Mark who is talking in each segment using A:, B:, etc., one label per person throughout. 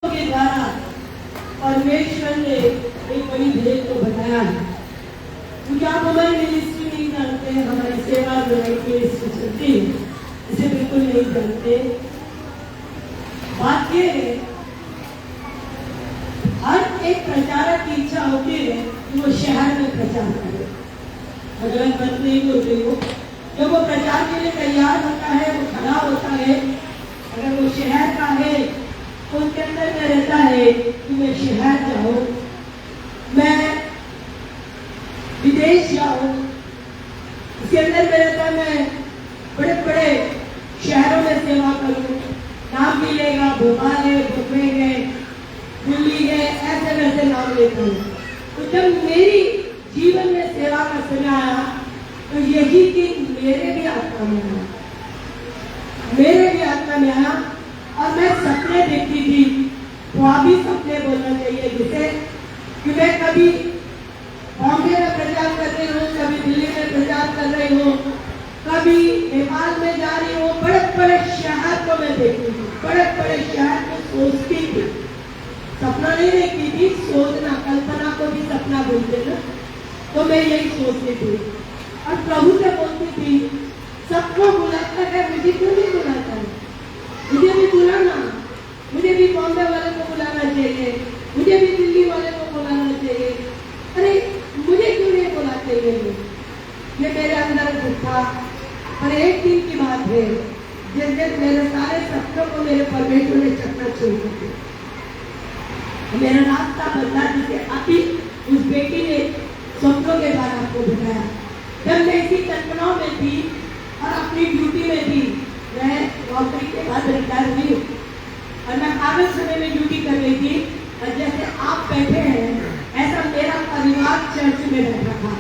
A: के द्वारा परमेश्वर ने एक बड़ी भेद को बताया है। क्योंकि आप हमारी मिनिस्ट्री नहीं जानते, हमारी सेवा जो है चलती है, इसे बिल्कुल नहीं जानते। बात यह है, हर एक प्रचारक की इच्छा होती है कि वो शहर में प्रचार करे। अगर बात नहीं बोलते हो, जब वो प्रचार के लिए तैयार होता है, वो खड़ा होता है, अगर वो शहर का है तो उसके अंदर में रहता है कि मैं शहर जाऊं, मैं विदेश जाऊं, उसके अंदर में रहता है मैं बड़े बड़े शहरों में सेवा करूं। नाम भी लेगा, भोपाल है, मुंबई है, दिल्ली है, ऐसे वैसे नाम लेता हूँ। तो जब मेरी जीवन में सेवा का समय आया तो यही दिन मेरे भी आत्मा में आया, मेरे भी आत्मा में आया। और मैं सपने देखती थी, वहाँ भी सपने बोलना चाहिए जिसे कि मैं कभी बॉम्बे में प्रचार कर रही हूँ, कभी दिल्ली में प्रचार कर रही हूँ, कभी नेपाल में जा रही हूँ। बड़े बड़े शहर को मैं देखती थी, बड़े बड़े शहर को सोचती थी, सपना नहीं देखती थी, सोचना, कल्पना को भी सपना बोलते ना। तो मैं यही सोचती थी और प्रभु से बोलती थी, सबको बुलाता है, मुझे क्यों नहीं बुलाता है? मुझे भी बुलाना, मुझे भी बॉम्बे वाले को बुलाना चाहिए, मुझे भी दिल्ली वाले को बुलाना चाहिए। अरे मुझे क्यों नहीं बुलाते ये मेरे अंदर दुख था। पर एक दिन की बात है, जिस दिन मेरे सारे सपनों को मेरे परमेश्वर ने चकनाचूर कर दिया, मेरा रास्ता बदला, जिसे अभी उस बेटी ने सपनों के बारे में आपको बताया। जब मैं इसी कल्पनाओं में थी और अपनी ड्यूटी में थी, मैं नौकरी के बाद रिटायर हुई और मैं कागज समय में ड्यूटी कर रही थी। और जैसे आप बैठे हैं, ऐसा मेरा परिवार चर्च में बैठा था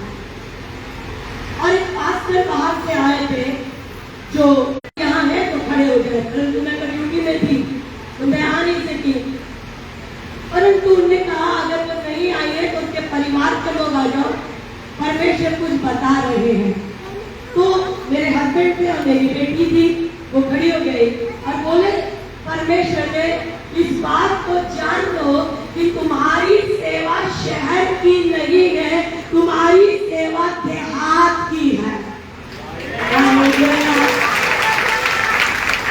A: और एक पास्टर बाहर से आए थे जो यहाँ है तो खड़े हो गए, परंतु मैं ड्यूटी में थी तो मैं आ नहीं सकी। परंतु उन्होंने कहा अगर वो नहीं आई है तो उसके परिवार के लोग आ जाओ, परमेश्वर कुछ बता रहे हैं। तो मेरे हस्बैंड थे और मेरी बेटी थी, वो खड़ी हो गई और बोले, परमेश्वर ने इस बात को जान लो कि तुम्हारी सेवा शहर की नहीं है, तुम्हारी सेवा देहात की है।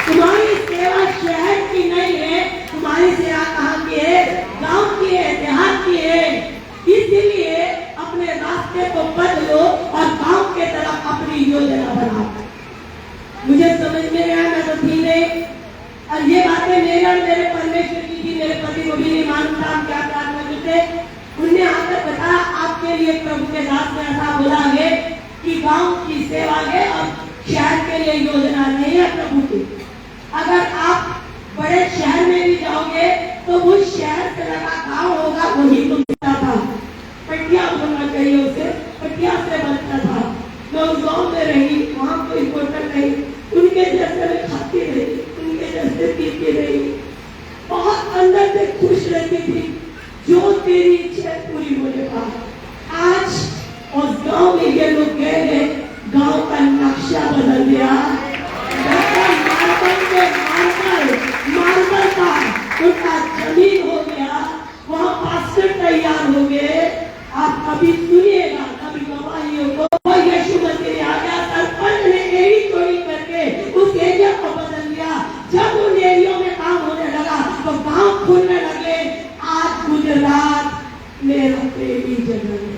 A: तुम्हारी सेवा शहर की नहीं है, तुम्हारी सेवा कहाँ की है? गांव की है, देहात की है। इसलिए अपने रास्ते को बदलो और गांव के तरफ अपनी योजना बनाओ। मुझे समझ में आया, मैं तो थी नहीं, और ये बातें मेरे और मेरे परमेश्वर की थी। मेरे पति को भी नहीं मालूम था हम क्या प्रार्थना करते। उन्हें आकर बताया, आपके लिए प्रभु के दास ने ऐसा बोला है कि गांव की सेवा है और शहर के लिए योजना नहीं है प्रभु की। अगर आप बड़े शहर में भी जाओगे तो उस शहर से लगा गाँव होगा, वही तो मिलता था। पटिया बोलना चाहिए उसे, पटिया से बनता था। मैं उस गाँव में रही, वहाँ कोई होटल नहीं, उनके जैसे मैं खाती रही, उनके जैसे पीती रही, बहुत अंदर से खुश रहती थी। जो तेरी इच्छा पूरी होने पाए। आज उस गाँव में ये लोग गए हैं, गाँव का नक्शा बदल दिया। मार्बल का उनका जमीन हो गया, वहाँ पास्टर तैयार हो गए। आप कभी सुनिएगा, कभी गवाहियों को यीशु मसीह ने आ गया, सरपंच ने एड़ी चोरी करके उस एरिया को बदल दिया। जब उन एरिया में काम होने लगा तो गांव खुलने लगे। आज गुजरात मेरा प्रेमी जगह है,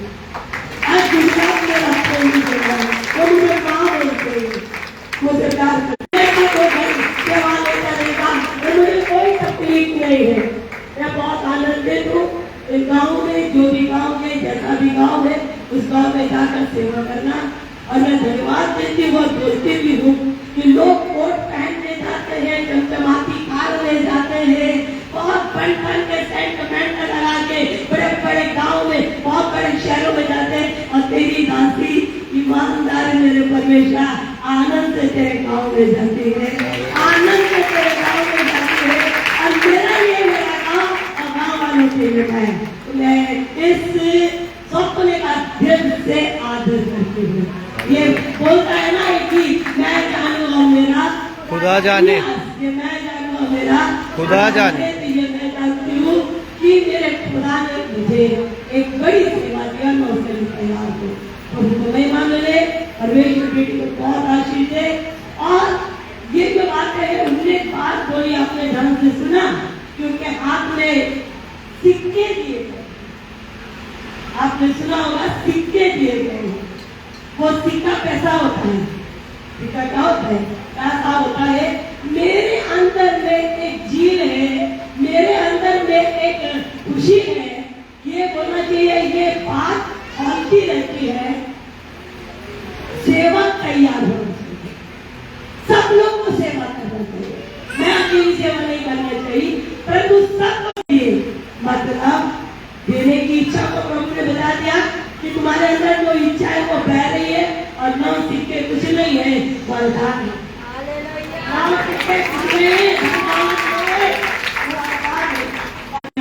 A: आज गुजरात मेरा प्रेमी जगह है। वो मुझे गाँव बोलते हैं, मुझे प्यार करते हैं, सेवा लेता रहेगा, मुझे कोई तकलीफ नहीं है। मैं बहुत आनंदित हूँ इस गाँव में, जो भी गाँव है, जैसा भी गाँव है, उस गाँव में जाकर सेवा करना। और मैं धन्यवाद देती हूँ और बोलती भी हूँ कि लोग कोट पहनने जाते हैं, चमचमाती कार ले जाते हैं, बहुत बन के सेंटमेंट लगा के बड़े बड़े गाँव में, बहुत बड़े शहरों में जाते हैं। और तेरी दासी ईमानदार मेरे परमेश्वर आनंद से तेरे गाँव में जाती है, आनंद से तेरे गाँव में जाती है। और मेरा ये मेरा गाँव और गाँव वालों से लगा है। मैं इस सपने का दिल से आदर करती हूँ। ये बोलता है ना कि मैं जानू और मेरा
B: खुदा जाने,
A: मैं जानू और मेरा
B: खुदा जाने।
A: ये मैं जानती मुझे एक बड़ी सेवा दिया, मैं उसके लिए तैयार हूँ। प्रभु को महिमा मिले, परमेश्वर बेटी को बहुत आशीष दे। और ये जो बातें हैं, उन्होंने बात बोली, आपने ध्यान से सुना, कि उनके हाथ में सिक्के दिए गए। आपने सुना होगा सिक्के दिए गए। वो सिक्का कैसा होता है? सिक्का क्या होता है? कैसा होता है? मेरे अंदर में एक जीव है, मेरे अंदर में एक खुशी है, ये बोलना चाहिए, ये बात होती रहती है, सेवा तैयार होना चाहिए, सब लोग को सेवा करना चाहिए। मैं अकेली सेवा नहीं करनी चाहिए, परंतु सबको लिए मतलब देने की इच्छा को प्रभु ने बता दिया कि तुम्हारे अंदर जो इच्छा है वो बह रही है, और नौ सिक्के कुछ नहीं है, वरदान है।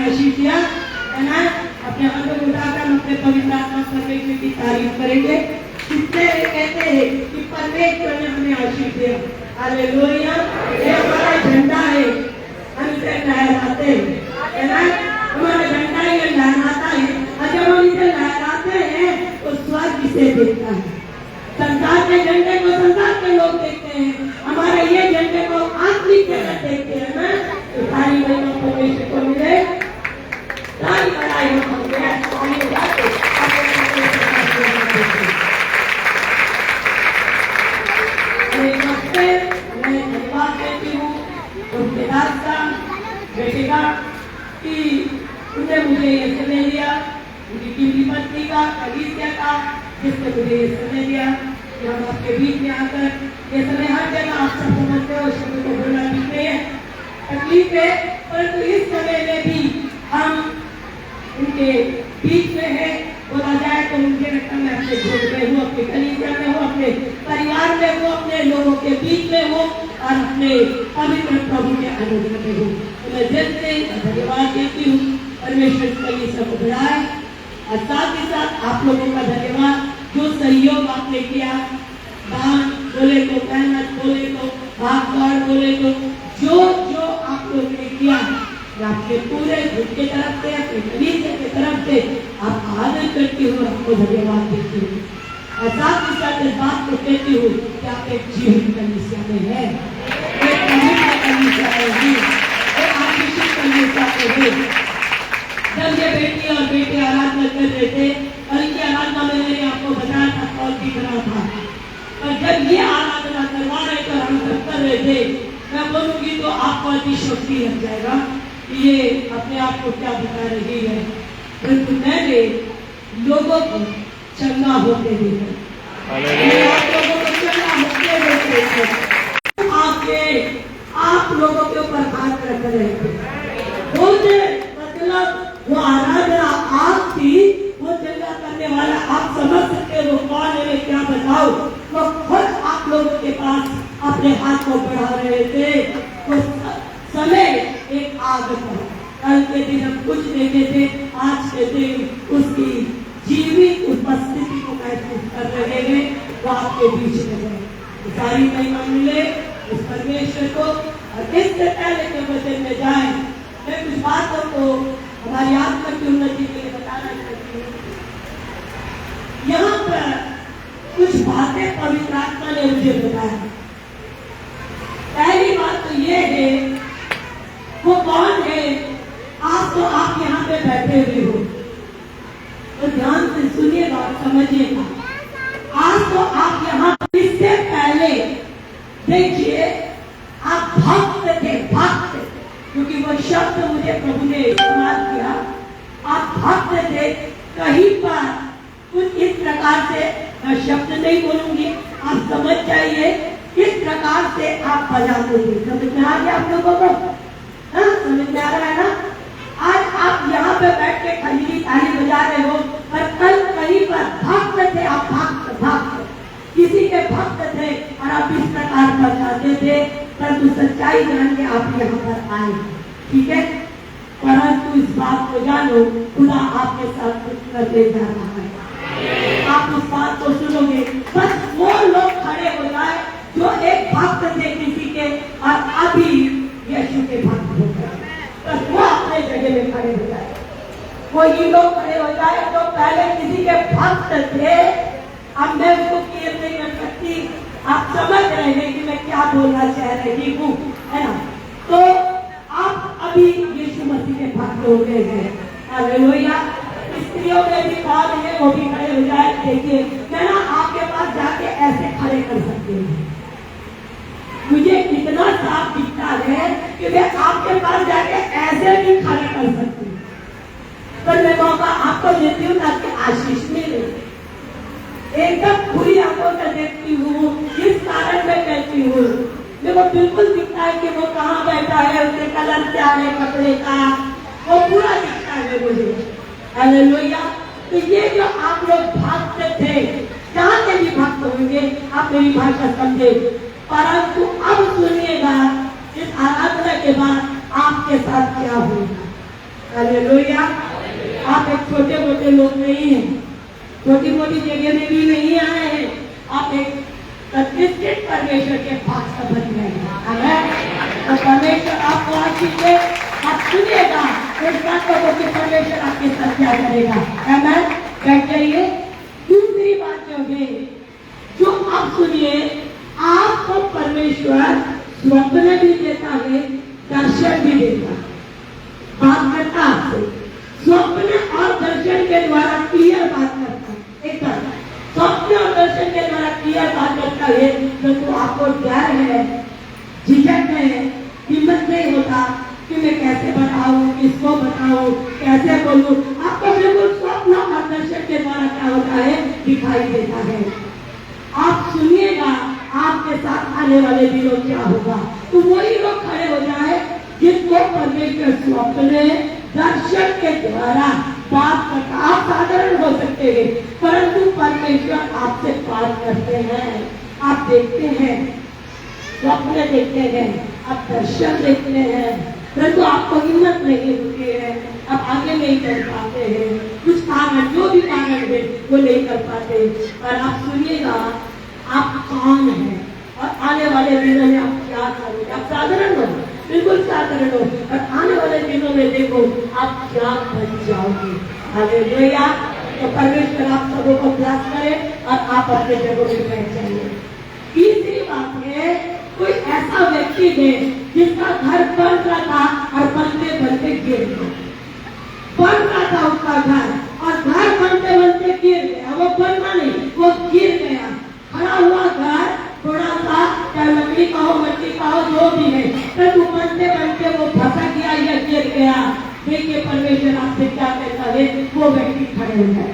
A: आशीष दिया है ना। अपने हाथों को उठाकर हम अपने पवित्र आत्मा परमेश्वर की तारीफ करेंगे। कितने कहते हैं कि परमेश्वर ने हमें आशीष दिया। हालेलुया। ये हमारा झंडा है, हम इसे लहराते हैं ना। हमारा झंडा ये लहराता है, और जब हम इसे लहराते हैं तो स्वर्ग इसे देखता है। संसार के झंडे को संसार के लोग देखते हैं, हमारे ये झंडे को आत्मिक जगत देखते हैं ना। तो सारी महिमा परमेश्वर को मिले, सारी बड़ाई हो गया। मैं धन्यवाद देती हूँ उनके दास्ता बेटे का कि उन्होंने मुझे ये समय दिया, उनकी टीवी पत्नी का, कलीसिया का, जिसने मुझे ये समय दिया कि हम आपके बीच में आकर ये समय हर जगह आप सब समझते हो, शब्द को बोलना ठीक नहीं है, तकलीफ है, परंतु इस समय में भी हम उनके बीच में है। बोला जाए तो मुझे लगता है मैं अपने घर में हूँ, अपने कलीसिया में हूँ, अपने परिवार में हूँ, अपने लोगों के बीच में हूँ, और अपने पवित्र प्रभु के आनंद में हूँ। तो मैं दिल से धन्यवाद देती हूँ, परमेश्वर कलीसिया को बढ़ाए, और साथ ही साथ आप लोगों का धन्यवाद जो सहयोग आपने किया, दान बोले तो, मेहनत बोले तो, भागदौड़ बोले तो, जो जो आप लोगों ने किया, आपके पूरे घर के तरफ से, अपने कलीसिया के तरफ से आप आदर करती हूँ, आपको धन्यवाद देती हूँ। और साथ ही साथ इस बात को कहती हूँ कि आप एक जीवित कलीसिया में है, एक पवित्र कलीसिया में, एक आशीषित कलीसिया में है। जब ये बेटी और बेटे आराधना कर रहे थे, कल की आराधना में मैंने आपको बताया था कौन दिख रहा था, पर जब ये आराधना करवा रहे थे, हम सब कर रहे थे, मैं बोलूंगी तो आपको अतिशयोक्ति लग जाएगा कि ये अपने आप को क्या बता रही है। परंतु मैंने लोगों को चंगा होते देखा, आप लोगों को चंगा होते देखा, आप लोगों के ऊपर हाथ रख रहे थे। मतलब वो आराधना आप थी, वो चंगा करने वाला आप समझ सकते हो कौन है, मैं क्या बताऊं। वो खुद आप लोगों के पास अपने हाथ को बढ़ा रहे थे। वो समय एक आग था, कल के दिन हम कुछ देखे थे, आज के दिन उसकी जीवित उपस्थिति को महसूस कर रहे हैं, वो आपके बीच में है। सारी महिमा मिले इस परमेश्वर को। और इससे पहले के वचन में जाए, मैं कुछ बातों को हमारी आत्मा की उन्नति के लिए बताना चाहती हूँ। यहाँ पर कुछ बातें पवित्र आत्मा ने मुझे बताया। पहली बात तो ये है, वो कौन है? आप तो आप यहाँ पे बैठे हुए हो, तो ध्यान से सुनिएगा और समझिएगा। आज तो आप यहाँ, इससे पहले देखिए आप भक्त थे, भक्त, क्योंकि वो शब्द मुझे प्रभु ने इस्तेमाल किया। आप भक्त थे, कहीं पर कुछ इस प्रकार से, मैं शब्द नहीं बोलूंगी, आप समझ जाइए किस प्रकार से आप बजाते थे। समझ में आ गया आप लोगों को? हाँ, समझ में आ रहा है ना? आज आप यहाँ पे बैठ के खंजरी ताली बजा रहे हो, पर कल कहीं पर भक्त थे, आप भक्त किसी के भक्त थे, और आप इस प्रकार बजाते थे, परंतु सच्चाई जान के आप यहाँ पर आए, ठीक है? परंतु इस बात को जानो, खुदा आपके साथ कुछ करने जा रहा है। आप उस बात को सुनोगे, बस वो लोग खड़े हो जाए जो एक भक्त थे किसी के, और अभी यीशु के भक्त हो गए, बस वो अपने जगह में खड़े हो जाए। कोई लोग खड़े हो जाए जो पहले किसी के भक्त थे, अब मैं उसको क्लियर नहीं कर सकती, आप समझ रहे हैं कि मैं क्या बोलना चाह रही हूँ, है ना। तो आप अभी यीशु मसीह के भक्त हो गए हैं, हालेलुया। स्त्रियों में भी कौन है वो भी खड़े हो जाए। देखिए मैं ना आपके पास जाके ऐसे खड़े कर सकती हूँ, मुझे इतना साफ दिखता है कि मैं आपके पास जाके ऐसे भी खड़े कर सकती हूँ, पर मैं मौका आपको देती हूँ ताकि आशीष मिले। एकदम पूरी आंखों से देखती हूँ, इस कारण मैं कहती हूँ, मेरे को बिल्कुल दिखता है कि वो कहाँ बैठा है, उसके कलर क्या है कपड़े का, वो पूरा दिखता है मुझे, हालेलुया। तो ये जो आप लोग भक्त थे, जहाँ से भी भक्त होंगे आप मेरी भाषा समझे, परंतु अब सुनिएगा इस आराधना के बाद आपके साथ क्या होगा, हालेलुया। आप एक छोटे मोटे लोग नहीं हैं, छोटी मोटी जगह में भी नहीं आए हैं, आप एक प्रतिष्ठित परमेश्वर के भक्त बन गए हैं। तो परमेश्वर आपको आशीष दे। आप सुनिएगा इस बात को कि परमेश्वर आपके साथ क्या करेगा, आमीन। बैठ जाइए। दूसरी बात जो है, जो आप सुनिए, आपको परमेश्वर स्वप्न भी देता है, दर्शन भी देता है, बात करता आपसे स्वप्न और दर्शन के द्वारा क्लियर बात करता है। एक बार स्वप्न और दर्शन के द्वारा क्लियर बात करता है, तो आपको डर है, झिझक है, हिम्मत नहीं होता कि मैं कैसे बताऊं, किसको बताऊं, कैसे बोलूं। आपको बिल्कुल स्वप्न और दर्शन के द्वारा क्या होता है, दिखाई देता है। आप सुनिएगा आपके साथ आने वाले दिनों क्या होगा। तो वही लोग खड़े हो जाए जिसको परमेश्वर स्वप्न दर्शन के द्वारा बात करता। आप साधारण हो सकते हैं, परंतु परमेश्वर आपसे बात करते हैं। आप देखते हैं, स्वप्न देखते हैं, आप दर्शन देखते हैं, परंतु आपको हिम्मत नहीं होती है, आप आगे नहीं कर पाते हैं, कुछ कारण जो भी कारण है वो नहीं कर पाते। और आप सुनिएगा आप कौन है और आने वाले दिनों में आप क्या करोगे। आप साधारण हो, बिल्कुल साधारण हो, और आने वाले दिनों में देखो आप क्या बन जाओगे, हालेलुया। तो परमेश्वर आप सबों को ब्लेस करे और आप अपने जगहों में बैठ जाइए। तीसरी बात है, कोई ऐसा व्यक्ति है जिसका घर बन रहा था और बनते बनते गिर गया, बन रहा था उसका घर और घर बनते बनते गिर गया। वो बनना नहीं, वो गिर गया। खड़ा हुआ घर थोड़ा सा, चाहे लकड़ी का हो, मिट्टी का हो, जो भी है, तो बनते बनते वो भटक गया या गिर गया। देखिए परमेश्वर आपसे क्या कहता है, वो व्यक्ति खड़े हो जाए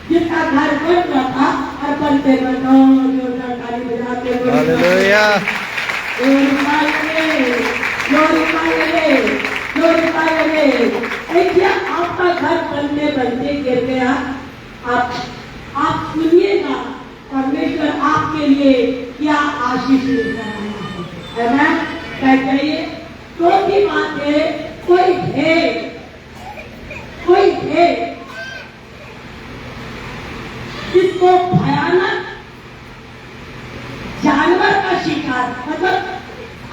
A: जिसका घर बन रहा था और बनते बनते ताली बजाते हालेलुया, आपका घर बनते बनते गिर गया। आप सुनिएगा परमेश्वर आपके लिए क्या आशीष लेकर आया है, बैठ जाइए। चौथी बात है, कोई है जिसको भयानक जानवर का शिकार, मतलब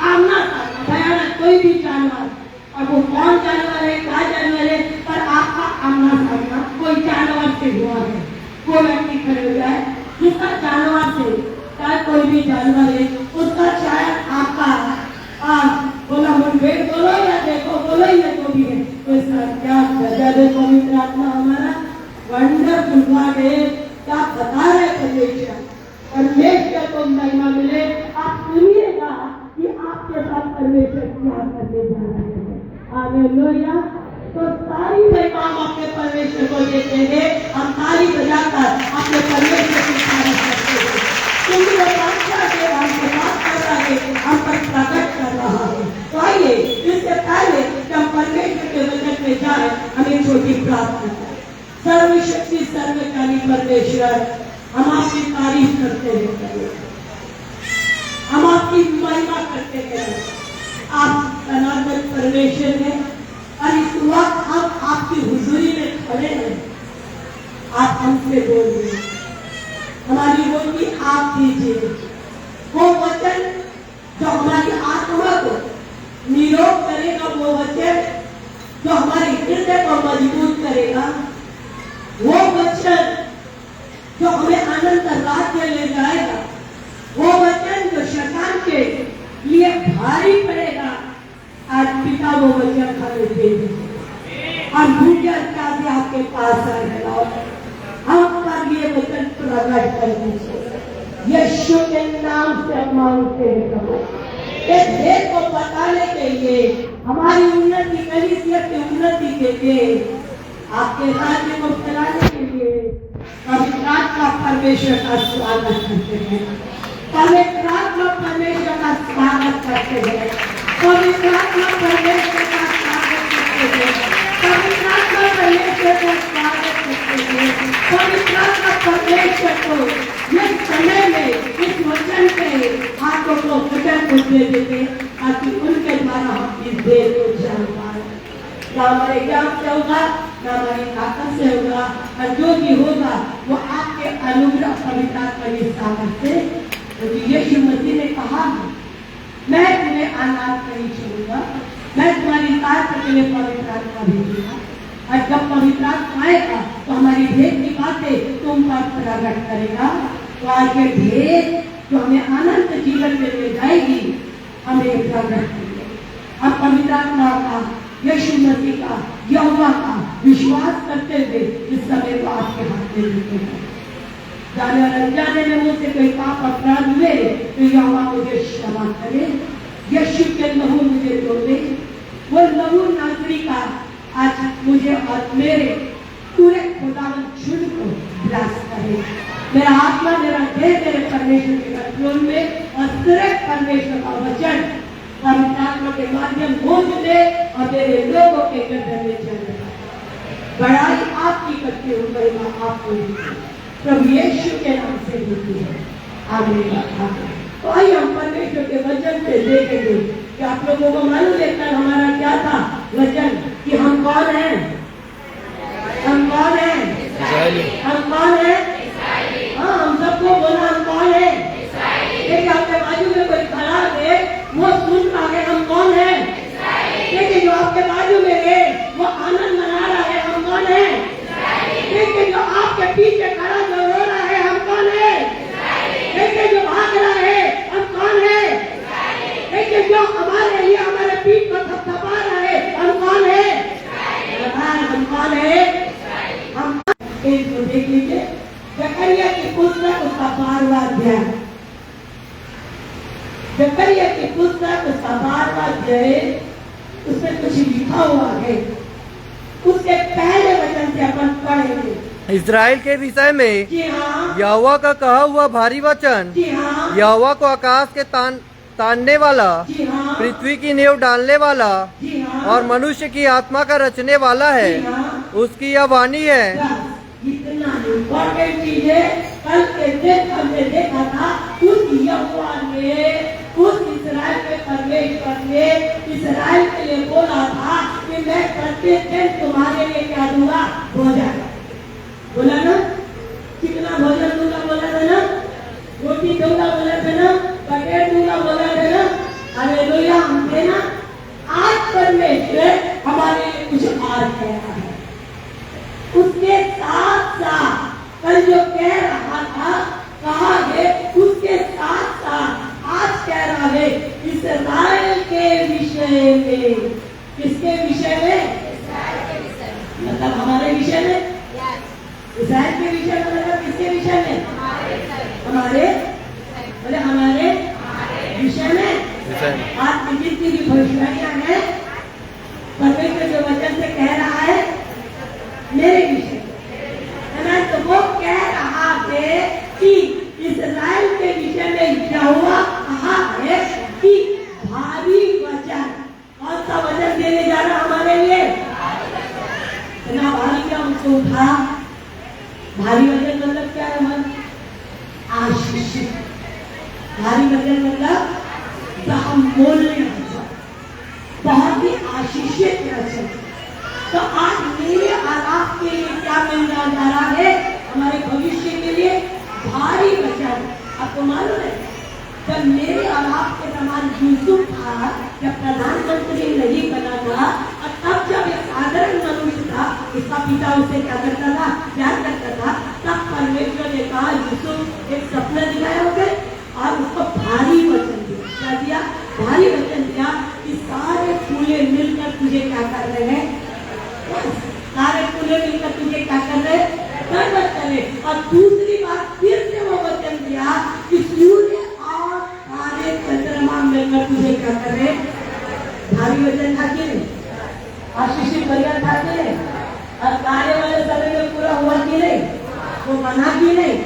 A: आमना सामना भयानक कोई भी जानवर, और वो कौन जानवर है, क्या जानवर है, पर आपका आमना सामना कोई जानवर से हुआ है, वो व्यक्ति खड़े हो जाए जिसका जानवर से, चाहे कोई भी जानवर है, उसका शायद आपका बोला मुठभेड़ बोलो या देखो बोलो या जो भी है, तो इसका क्या सजा दे पवित्र आत्मा हमारा वंडरफुल गॉड है। क्या बता रहे परमेश्वर, परमेश्वर को महिमा मिले। आप सुनिएगा कि आपके साथ परमेश्वर क्या करने जा रहे हैं, हालेलुया। तो सारी महिमा हम अपने परमेश्वर को देते हैं, हम ताली बजाकर अपने परमेश्वर की तारीफ करते हैं, क्योंकि वो बादशाह के हमसे बात कर रहा है, हम पर प्रकट कर रहा है। तो आइए इससे पहले कि हम परमेश्वर के वचन में जाए, हमें छोटी प्रार्थना करें। सर्वशक्ति सर्वकारी परमेश्वर, हम आपकी तारीफ करते हैं, हम आपकी महिमा करते हैं। आप सनातन परमेश्वर हैं और इस वक्त हम आपकी हुजूरी में खड़े हैं। आप हमसे बोलिए, हमारी रोटी आप दीजिए, वो वचन जो हमारी आत्मा को निरोग करेगा, वो वचन जो हमारे हृदय को मजबूत करेगा, वो वचन जो हमें अनंत राज्य ले जाएगा, वो वचन जो शैतान के लिए भारी पड़ेगा, आज पिता वो वचन हमें दे देंगे। हम भूखे से आपके पास आएगा, हम पर ये वचन प्रकट कर दीजिए। यीशु के नाम से हम मांगते हैं प्रभु, इस देश को बताने के लिए, हमारी उन्नति, कलीसिया की उन्नति के लिए, आपके राज्य को फैलाने के लिए पवित्र आत्मा परमेश्वर का स्वागत करते हैं। पवित्र आत्मा परमेश्वर का स्वागत करते हैं। पवित्र आत्मा परमेश्वर का स्वागत करते हैं। पवित्र आत्मा परमेश्वर का स्वागत करते हैं। पवित्र आत्मा परमेश्वर को इस समय में इस वचन के हाथों को वचन को दे देते, ताकि उनके द्वारा हम इस देश को जान पाए। ना हमारे ज्ञान से होगा, ना हमारी ताकत से होगा, और जो भी होगा वो आपके अनुग्रह पवित्र आत्मा की सामर्थ से। क्योंकि यीशु मसीह ने कहा, मैं तुम्हें अनाथ नहीं छोड़ूंगा, मैं तुम्हारी सहायता के लिए पवित्र आत्मा भेजूंगा। और जब पवित्र आत्मा आएगा तो हमारी भेद की बातें तुम पर प्रकट करेगा। तो आज ये भेद जो हमें अनंत जीवन में ले जाएगी, हमें प्रकट करेगी। अब पवित्र आत्मा का, यीशु मसीह का, यहोवा का विश्वास करते हुए इस समय को आपके हाथ में देते हैं। जाने और अनजाने में मुझसे कोई पाप अपराध हुए तो यहोवा मुझे क्षमा करे, यीशु के लहू मुझे धो दे। वो लहू नासरी का आज मुझे और मेरे पूरे खुदावन झुंड को विलास करे। मेरा आत्मा, मेरा देह मेरे परमेश्वर के कंट्रोल में, और सिर्फ परमेश्वर का वचन पवित्र आत्मा के माध्यम बोझ दे और मेरे लोगों के गर्दन में चले। बड़ाई आपकी करती हूँ, महिमा आपको प्रभु यीशु के नाम से होती है। आमीन। तो आइए हम परमेश्वर के वचन से देखेंगे कि आप लोगों को मालूम है कल हमारा क्या था वचन, कि हम कौन हैं? हम कौन हैं? हम कौन हैं? हाँ, हम सबको बोला हम कौन हैं? देखिए आपके बाजू में कोई खड़ा है, वो सुन रहा है हम कौन हैं? देखिए जो आपके बाजू में है वो आनंद मना रहा है, हम कौन हैं? देखिए जो आपके पीछे खड़ा जो रो रहा है, हम कौन हैं? देखिए जो भाग रहा है, हम कौन हैं? देखिए जो हमारे लिए हमारे पीठ को थपथपा रहा है, हम कौन हैं? हम कौन हैं? हम एक को देख लीजिए, जकरिया की पुस्तक उसका 12वां अध्याय, जकरिया की पुस्तक उसका 12वां अध्याय, उसमें कुछ लिखा हुआ है, उसके पहले वचन से अपन पढ़ेंगे।
B: इस्राएल के विषय में यहोवा का कहा हुआ भारी वचन, यहोवा को आकाश के तानने वाला, पृथ्वी की नींव डालने वाला और मनुष्य की आत्मा का रचने वाला है, उसकी यह वाणी है।
A: इतना इम्पोर्टेंट चीज है, कल के दिन हमने देखा था, उस यहोवा ने, उस इस्राएल के परमेश्वर ने इस्राएल के लिए बोला था कि मैं प्रत्येक दिन तुम्हारे लिए क्या दूंगा? भोजन। बोला ना, कितना भोजन दूंगा बोला था ना, रोटी दूंगा बोला था ना, पटेट दूंगा बोला था ना। हालेलुया, हम देना। आज परमेश्वर हमारे लिए कुछ और कह रहा है। उसके साथ साथ कल जो कह रहा था, कहा है, उसके साथ साथ आज कह रहा है इस्राएल के विषय में। किसके विषय में? मतलब हमारे विषय में। इस्राएल के विषय में मतलब किसके विषय में? हमारे, बोले हमारे विषय में। आज की जितनी भी भविष्यवाणियां हैं, परमेश्वर जो वचन से कह रहा है मेरे विषय में, तो वो कह रहा है कि इस्राएल के विषय में यहोवा कहा है कि भारी वचन। कौन सा वचन देने जा रहा हमारे लिए? इतना भारी क्या हमको उठा? भारी वचन मतलब क्या है? मन आशीषित। भारी वचन मतलब हम बोलने बहुत ही आशीषित वचन। तो आज मेरे और आपके लिए क्या मिलने जा रहा है? हमारे भविष्य के लिए भारी वचन। आपको मालूम है, जब मेरे और आपके समान यूसुफ था, जब प्रधानमंत्री नहीं बना था, और तब जब एक साधारण मनुष्य पिता उससे क्या करता था, प्यार करता था। तब परमेश्वर ने कहा यूसुफ एक सपना दिखाया उसे और उसको भारी वचन दिया। क्या दिया? भारी वचन दिया कि सारे फूले मिलकर तुझे क्या कर रहे हैं, सारे फूले मिलकर तुझे क्या कर रहे हैं, दंडवत करे। और दूसरी बात फिर से वो वचन दिया कि सूर्य और तारे चंद्रमा मिलकर तुझे क्या कर रहे। भारी वचन था कि नहीं? आशीषित परिवार था कि नहीं? और कार्य वाले समय में पूरा हुआ कि नहीं? वो बना कि नहीं?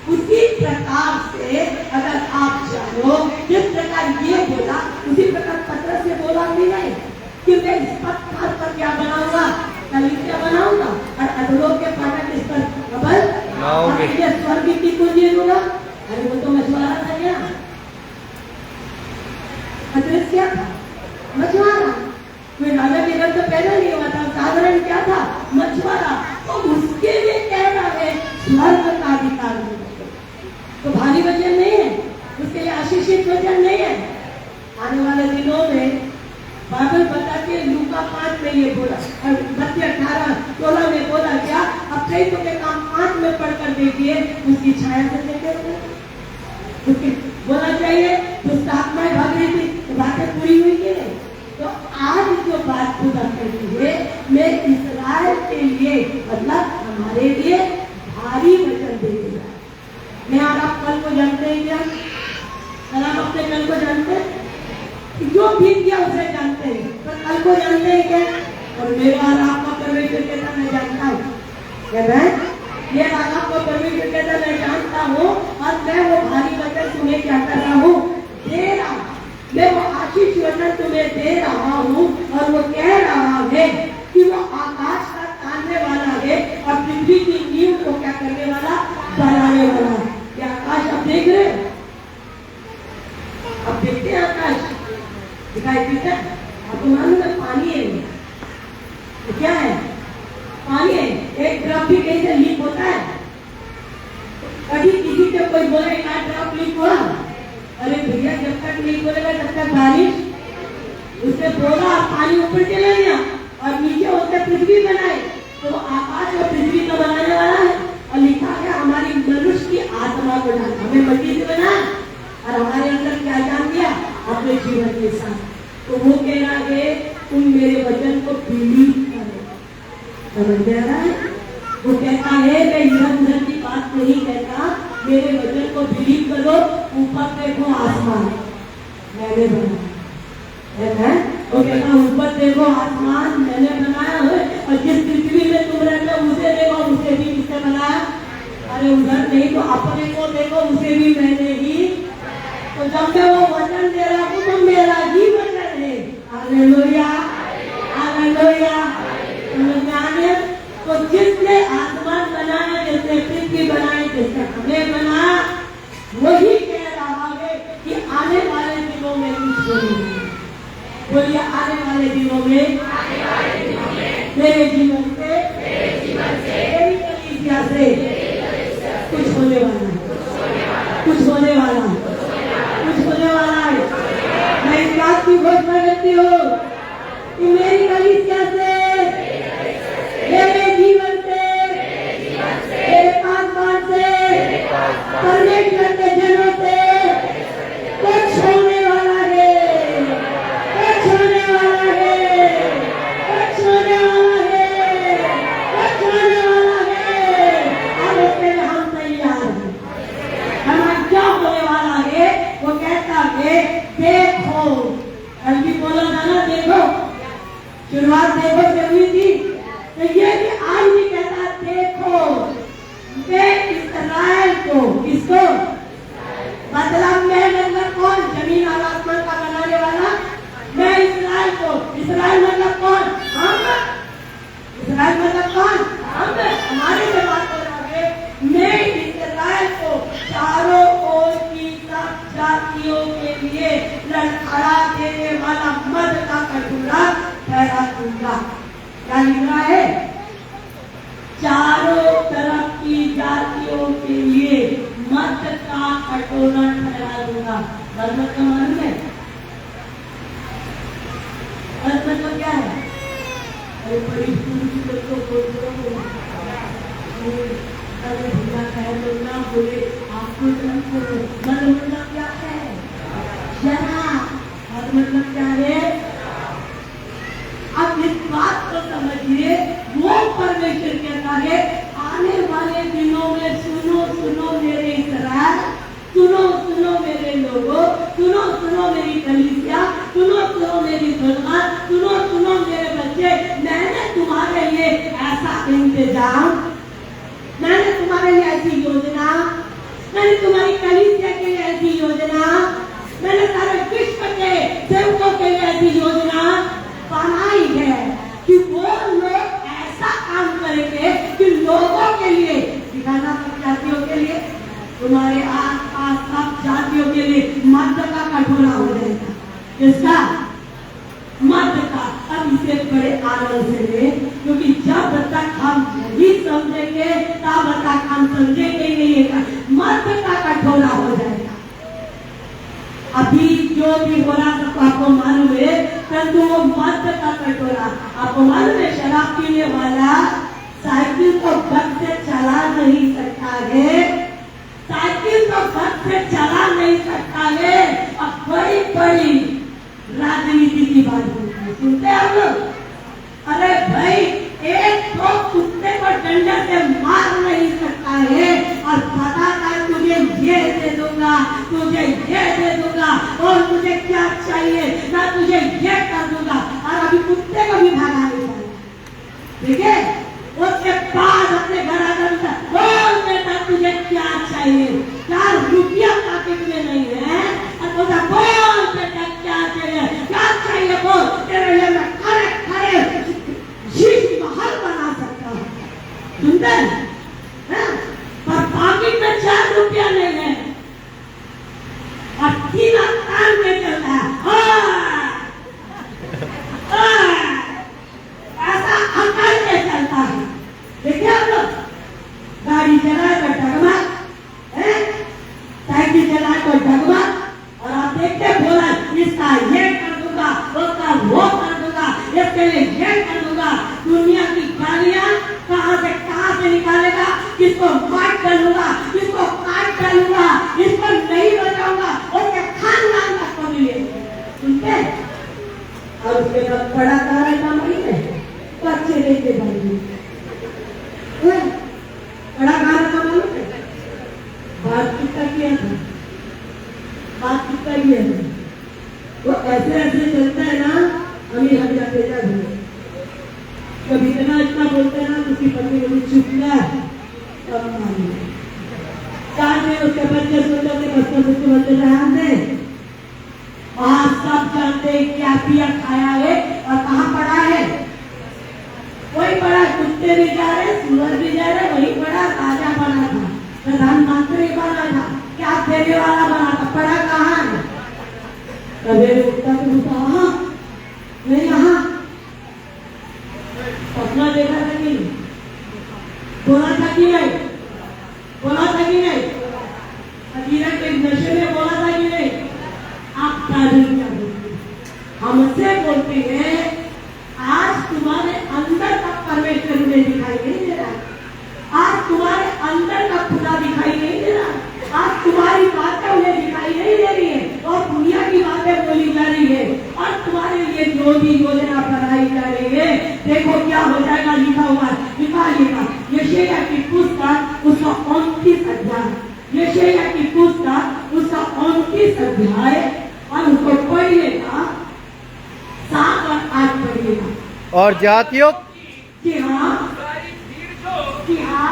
A: उसी प्रकार से अगर आप चाहो, जिस प्रकार ये बोला उसी प्रकार पत्र से बोला भी नहीं कि मैं इस पत्थर पर क्या बनाऊंगा, कलीसिया बनाऊंगा और अधलोक के फाटक इस पर कबल ये स्वर्ग की कुंजी दूंगा। अरे वो तो मछुआरा था क्या? अदृश्य क्या था? मछुआरा। कोई राजा के घर तो पैदा नहीं हुआ था, साधारण क्या था? मछुआरा। तो उसके लिए कह रहा है स्वर्ग का अधिकार नहीं। तो भारी वचन नहीं है, उसके लिए आशीषित वचन नहीं है। आने वाले दिनों में बाइबल बताती है, लूका 5 में ये बोला, 18-16 में बोला क्या? अब कई तो के काम 5 में पढ़कर देखिए, उसकी छाया से देखे उसकी बोला चाहिए दुष्ट आत्माएं भाग रही थी, तो बातें पूरी हुई कि नहीं? तो आज जो बात खुदा कहती है, मैं इस्राएल के लिए मतलब हमारे लिए भारी वचन दे दिया। मैं और आप कल को जानते हैं क्या? कल आप अपने कल को जानते हैं? जो बीत गया उसे जानते हैं, पर कल को जानते हैं क्या? और मेरा और आपका परमेश्वर कहता मैं जानता हूँ, ये आपको परमेश्वर कहता मैं जानता हूँ। और मैं वो भारी वचन तुम्हें क्या कर रहा हूँ, दे रहा हूँ। मैं वो आशीष वचन तुम्हें दे रहा हूँ और वो कह रहा है कि वो आकाश का तानने वाला है और पृथ्वी की नींव को क्या करने वाला, बनाने वाला है। ये आकाश आप देख रहे हो? आप देखते हैं आकाश दिखाई देता है आपको? मालूम है पानी है, तो क्या है? पानी है। एक ड्रॉप भी कहीं से लीक होता है? कभी किसी से कोई बोले क्या ड्रॉप लीक हुआ? अरे भैया जब तक लीक होगा तब तक बारिश, उसने बोला पानी ऊपर चले गया और नीचे होते पृथ्वी बनाए, तो आकाश और पृथ्वी को बनाने वाला है। और लिखा है हमारी मनुष्य की आत्मा को डाला, हमें मिट्टी से बना और हमारे अंदर क्या जान दिया, अपने जीवन के साथ। तो वो कह रहा है तुम मेरे वचन को बिलीव करो। समझ में आ रहा है? वो कहता है मैं इधर उधर की बात नहीं कहता, मेरे वचन को बिलीव करो। ऊपर देखो आसमान मैंने बनाया है, वो कहता ऊपर देखो आसमान मैंने बनाया है, और जिस पृथ्वी में तुम रहते हो उसे देखो, उसे भी किसने बनाया? अरे उधर नहीं तो अपने को देखो, उसे भी मैंने ही। तो जब मैं वो वचन दे रहा हूँ तो मेरा ही वचन है। Hallelujah, hallelujah. समझ में आ गया? तो जिसने आसमान बनाया, जिसने पृथ्वी बनाई, जिसने हमें बनाया, वही कह रहा है कि आने वाले दिनों में कुछ बोलिए। बोलिए आने वाले दिनों में मेरे जीवन से, मेरी कलीसिया से कुछ होने वाला है, कुछ होने वाला है, कुछ होने वाला है। मैं इस बात की घोषणा करती हूँ कि मेरी कलीसिया से, मेरे जीवन से, मेरे पास से, परमेश्वर के जनों से कुछ होने वाला है, कुछ होने वाला है, कुछ होने वाला है, कुछ होने वाला है। और उसके लिए हम तैयार हैं। हमारा क्या होने वाला है? वो कहता है देखो, कल भी बोला था ना, देखो शुरुआत देखो से हुई थी, तो ये भी आज भी कहता देखो मैं इस्राएल को, किसको? मतलब मैं मतलब कौन? जमीन और आसमान का बनाने वाला मैं इस्राएल को। इस्राएल मतलब कौन? हम। इस्राएल मतलब कौन? हम। हमारे से बात कर रहा है। मैं इस्राएल को चारों ओर की सब जातियों के लिए लड़खड़ा देने वाला मद का कटोरा ठहरा दूंगा। क्या लिख रहा है? चारों तरफ की जातियों के लिए मद का कटोरा ठहरा दूंगा। मतलब का मालूम है? मतलब क्या है? अरे बड़ी पूरी को मुन्ना बोले आपको मुन्ना क्या है जरा, और मतलब क्या है। अब इस बात को समझिए, वो परमेश्वर कहता है आने वाले दिनों में सुनो सुनो मेरे इस्राएल, सुनो सुनो मेरे लोगों, सुनो सुनो मेरी कलीसिया, सुनो सुनो मेरी दुल्हन, सुनो सुनो मेरे बच्चे, मैंने तुम्हारे लिए ऐसा इंतजाम, मैंने तुम्हारे लिए ऐसी योजना, मैंने तुम्हारी कलीसिया के लिए ऐसी योजना, मैंने सारे विश्व के सेवकों के लिए ऐसी योजना बनाई है कि वो लोग ऐसा काम करेंगे कि लोगों के लिए दिखाना, सब जातियों के लिए, तुम्हारे आस पास सब जातियों के लिए मर्द का कटोरा हो जाएगा। इसका मर्द का, अब इसे बड़े आनंद से ले, क्योंकि जब तक हम नहीं समझेंगे तब तक हम समझेंगे नहीं, मर्द का कटोरा हो जाएगा। अभी जो भी हो रहा सबको आपको मालूम है, परंतु वो मर्द का कटोरा, आपको मालूम है शराब पीने वाला साइकिल को बस से चला नहीं सकता है, साइकिल को बस से चला नहीं सकता है। अब बड़ी बड़ी राजनीति की बात होती है, सुनते हैं हम लोग, अरे भाई एक तो कुत्ते को डंडे से मार नहीं सकता है और पता था तुझे ये दे दूंगा, तुझे ये दे दूंगा और तुझे क्या चाहिए ना तुझे ये कर दूंगा, और अभी कुत्ते को भी भगा नहीं पाएगा, ठीक है। उसके बाद अपने घर आकर बोल बेटा तुझे क्या चाहिए, 4 रुपया पॉकेट में नहीं है और बोलता बोल बेटा क्या चाहिए, क्या चाहिए बोल, तेरे लिए मैं खड़े खड़े शीश महल बना सकता हूँ, सुनते हैं, पर पॉकेट में 4 रुपया नहीं है और 3 कान में चलता है, ऐसा अकल में चलता है। देखिए आप लोग गाड़ी चलाए तो डगमग, साइकिल चलाए तो डगमग, और आप देखते बोला इसका ये कर दूंगा, उसका वो कर दूंगा, इसके लिए ये कर दूंगा। दुनिया की गाड़ियां कहां से निकालेगा, किसको मार डालूंगा, किसको काट डालूंगा, इसको नहीं बचाऊंगा, उसके खानदान तक को मिलेगा, सुनते। और उसके बाद बड़ा कारण काम है बच्चे लेके जाएंगे, बड़ा कारण का मालूम है, बात कितना किया था, बात कितना किया था, वो ऐसे ऐसे चलता है ना, हमें हम जाते जाते कभी इतना बोलते हैं ना, उसकी पत्नी को चुप ना तब मालूम उसके बच्चे सुनते थे, बच्चों से बोलते ध्यान दे, वहां सब जानते क्या पिया खाया है और कहाँ पड़ा है, वही पड़ा, कुत्ते भी जा रहे, सुअर भी जा रहे, वही पड़ा, राजा बना था, प्रधानमंत्री बना था, क्या देने वाला बना था, पड़ा कहाँ है। कभी उठता तो बोलता मैं यहाँ सपना देखा था कि नहीं, बोला था कि नहीं, बोला था कि नहीं, हकीकत के नशे में बोला था कि नहीं। आप तारीफ क्या बोलते, हमसे बोलते हैं आज तुम्हारे अंदर का परमेश्वर में दिखाई नहीं दे रहा, आज तुम्हारे अंदर का खुदा दिखाई नहीं दे रहा, आज तुम्हारी बातें उन्हें दिखाई नहीं दे रही है और दुनिया की बातें बोली जा रही है और तुम्हारे लिए जो भी योजना बनाई जा रही है, देखो क्या हो जाएगा, लिखा हुआ लिखा यशायाह की पुस्तक उसका 29 अध्याय, यशायाह की पुस्तक उसका 29 अध्याय, और उसको पढ़िएगा 7 और 8 पढ़िएगा।
B: और जातियों,
A: जी हाँ, जी हाँ,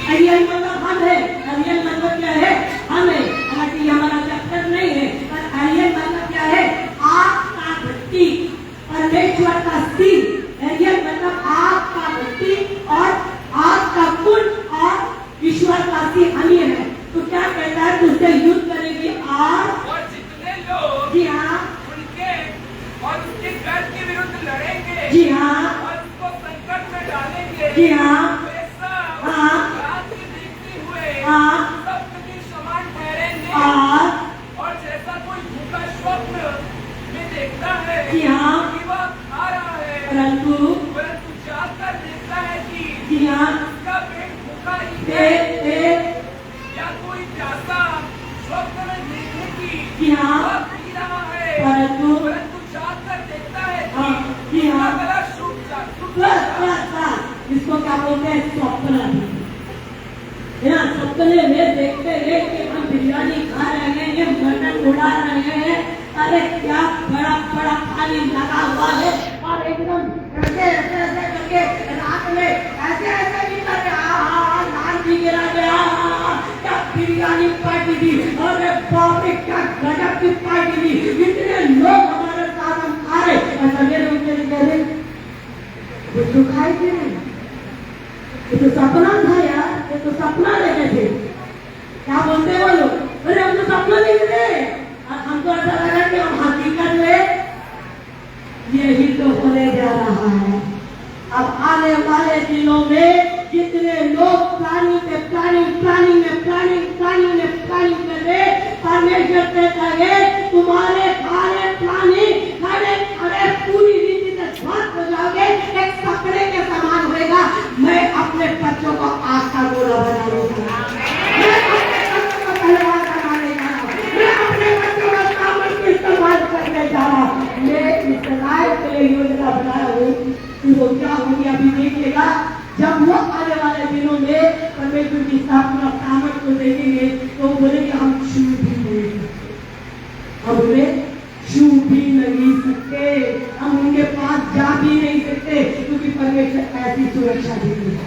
A: अरियल मतलब हम है, अरियल मतलब क्या है, हम है, हालांकि हमारा चैप्टर नहीं है, पर अरियल मतलब क्या है, आग का भट्टी, परमेश्वर का सिर, अरियल मतलब आग का भट्टी और आग का कुंड और ईश्वर का सिर हमी है। तो क्या कहता है, तुझसे युद्ध करेगी आग
C: और जितने लोग
A: जी हाँ
C: उनके और उसके घर के विरुद्ध लड़ेंगे,
A: जी हाँ
C: और उसको संकट में डालेंगे,
A: जी हाँ
C: वे सब
A: हाँ
C: रात में देखते हुए
A: हाँ
C: सबके समान ठहरेंगे, और जैसा कोई भूखा स्वप्न में देखता है
A: जी हाँ
C: कि वह खा रहा है,
A: परंतु
C: जाग कर देखता है कि
A: जी हाँ
C: उसका पेट भूखा ही
A: पेट क्या बोलते हैं, स्वप्न है ना। सपने में देखते हैं कि हम बिरयानी खा रहे हैं, ये मटन उड़ा रहे हैं, अरे क्या बड़ा बड़ा पानी लगा हुआ है, और एकदम ऐसे ऐसे ऐसे करके रात में ऐसे ऐसे भी करके नान भी गिरा गया, क्या बिरयानी पार्टी थी, अरे बाप रे क्या गजब की पार्टी थी, इतने लोग हमारे साथ हम खा रहे, और सवेरे उठ के कह रहे कुछ तो खाए थे, ये तो सपना था यार, ये तो सपना देखे थे। क्या बोलते हो लोग, अरे हम तो सपना देख रहे, और हमको ऐसा लगा कि हम हकीकत में, यही तो होने जा रहा है। अब आने वाले दिनों में जितने लोग प्लानिंग में प्लानिंग प्लानिंग में प्लानिंग प्लानिंग में प्लानिंग कर रहे, परमेश्वर कहता है तुम्हारे सारे प्लानिंग खड़े खड़े पूरी रीति से ध्वस्त हो जाओगे, एक सपने के समान होएगा। मैं अपने बच्चों को आग का गोला बना लूंगा, मैं अपने बच्चों को तलवार बनाने जा रहा हूँ, मैं अपने बच्चों का सामर्थ को इस्तेमाल करने जा रहा हूँ। मैं इस्राएल के लिए योजना बना रहा हूँ कि वो क्या होगी अभी देखिएगा। जब वो आने वाले दिनों में परमेश्वर की स्थापना सामर्थ को देखेंगे तो बोलेंगे हम छू भी नहीं, हम उन्हें छू भी नहीं सकते, हम उनके पास जा भी नहीं सकते, क्योंकि परमेश्वर ऐसी सुरक्षा देती है।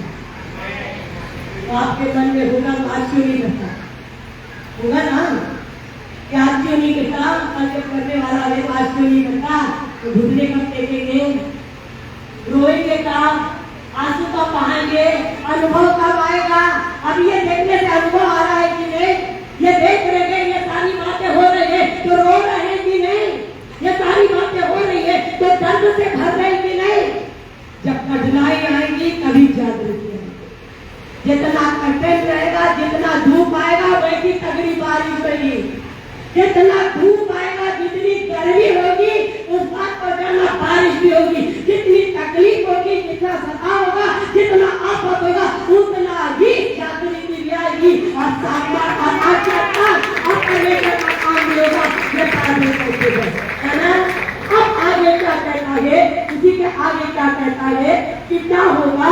A: तो आपके मन में होगा आज क्यों नहीं करता, होगा ना कि आज क्यों नहीं करता, करने वाला है आज क्यों नहीं करता, तो घुटने कब देखेंगे, रोएंगे कब, आंसू कब बहाएंगे, अनुभव कब आएगा। अब ये देखने से अनुभव आ रहा है कि नहीं, ये देख रहे हैं ये सारी बातें हो रही है तो रो रहे हैं कि नहीं, ये सारी बातें हो रही है तो दर्द से भर रहे हैं कि नहीं। जब कठिनाई आएगी तभी जागृति आएगी, जितना कठिन रहेगा, जितना धूप आएगा वैसी तगड़ी बारिश होगी, जितना धूप आएगा जितनी गर्मी होगी उस बात पर जाना बारिश भी होगी, जितनी तकलीफ होगी, जितना सता होगा, जितना आफत होगा, उतना ही जागृति भी आएगी और सामना और आचरण और परमेश्वर का काम भी होगा। ये परमेश्वर है ना। अब आगे क्या कहता है, इसी के आगे क्या कहता है कि क्या होगा,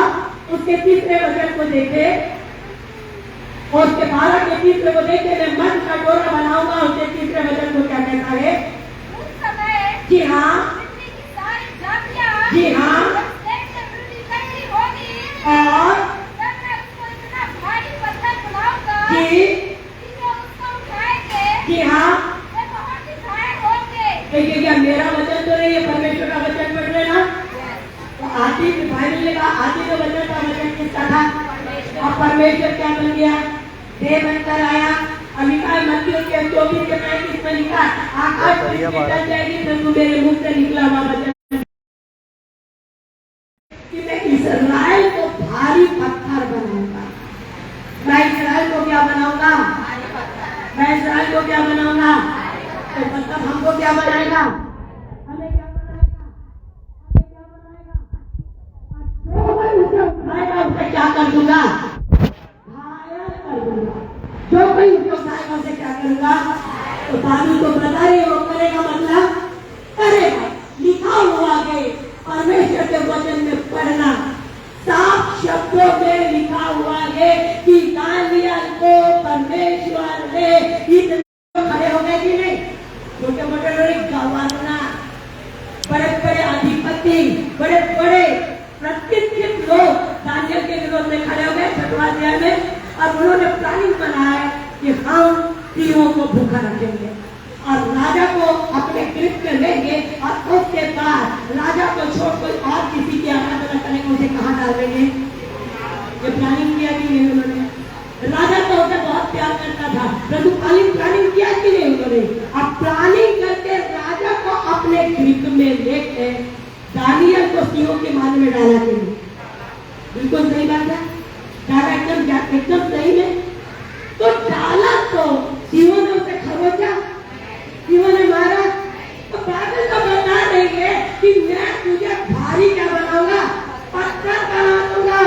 A: उसके तीसरे वचन को देखे और उसके 12 के तीसरे को देखे, मैं मन का डोरा बनाऊंगा। उसके तीसरे वचन को क्या कहता है,
D: उस समय
A: जी हाँ,
D: पृथ्वी की सारी जातियां
A: जी हाँ,
D: एक से वृद्धि करती होगी,
A: और
D: तब मैं उसको इतना भारी पत्थर बनाऊंगा
A: जी
D: कि जो उसको उठाएंगे
A: जी हाँ।
D: वे बहुत ही घायल होंगे।
A: देखिए क्या मेरा वचन तो नहीं है, परमेश्वर का वचन पढ़ लेना। तो आदि बाइबल में कहा आदि के वचन का वचन किसका था, और परमेश्वर क्या बन गया, देह बनकर आया। अलिकाय मत्तियों के 24 के 35 में लिखा, आकाश पृथ्वी टल जाएगी परंतु मेरे मुंह से निकला हुआ वचन कि मैं इस्राएल को भारी पत्थर बनाऊंगा। मैं इस्राएल को क्या बनाऊंगा, मैं इस्राएल को क्या बनाऊंगा, तो मतलब हमको क्या बनाएगा, हमें क्या बनाएगा, हमें क्या बनाएगा, और जो मैं उसे उठाएगा उसे क्या कर दूंगा, घायल कर दूंगा। जो कोई उसे उठाएगा उसे क्या करूंगा, तो बाबू को बता रही वो करेगा, मतलब करेगा। लिखा हुआ है परमेश्वर के वचन में पढ़ना, साफ शब्दों में लिखा हुआ है कि दानियल को परमेश्वर ने इतने खड़े हो गए कि नहीं, छोटे मोटे लोग गवर्नर, बड़े बड़े अधिपति, बड़े बड़े प्रतिष्ठित लोग दानियल के विरोध में खड़े हो गए 6वां अध्याय में, और उन्होंने प्लानिंग बनाया कि हम तीनों को भूखा रखेंगे और राजा को अपने ग्रिप में लेंगे, और उसके बाद राजा को छोड़ कोई और किसी की आराधना करेंगे, उसे कहाँ डालेंगे। ये प्लानिंग किया कि नहीं उन्होंने, राजा तो उसे बहुत प्यार करता था, परंतु प्लानिंग किया कि नहीं उन्होंने। अब प्लानिंग करके राजा को अपने ग्रिप में लेके दानियल को सिंहों के माल में डाला के लिए, बिल्कुल सही बात है, डाला एकदम सही में। तो डाला तो सिंहों ने उसे खरोचा, सिंहों ने मारा, तो बादल तो बता देंगे कि मैं तुझे भारी क्या बनाऊंगा, पत्थर बना दूंगा,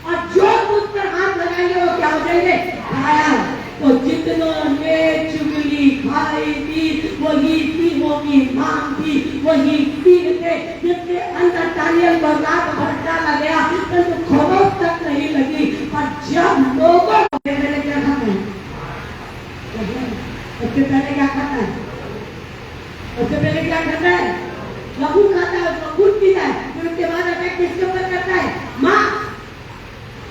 A: और जो तुझ पर हाथ लगाएंगे वो क्या हो जाएंगे, घायल। तो जितनों ने चुगली खाई थी वही सिंहों की मांग थी, वही सिंह थे जिसके अंदर दानियल को रात भर डाला गया, परंतु खौफ किसके ऊपर करता है? माँ।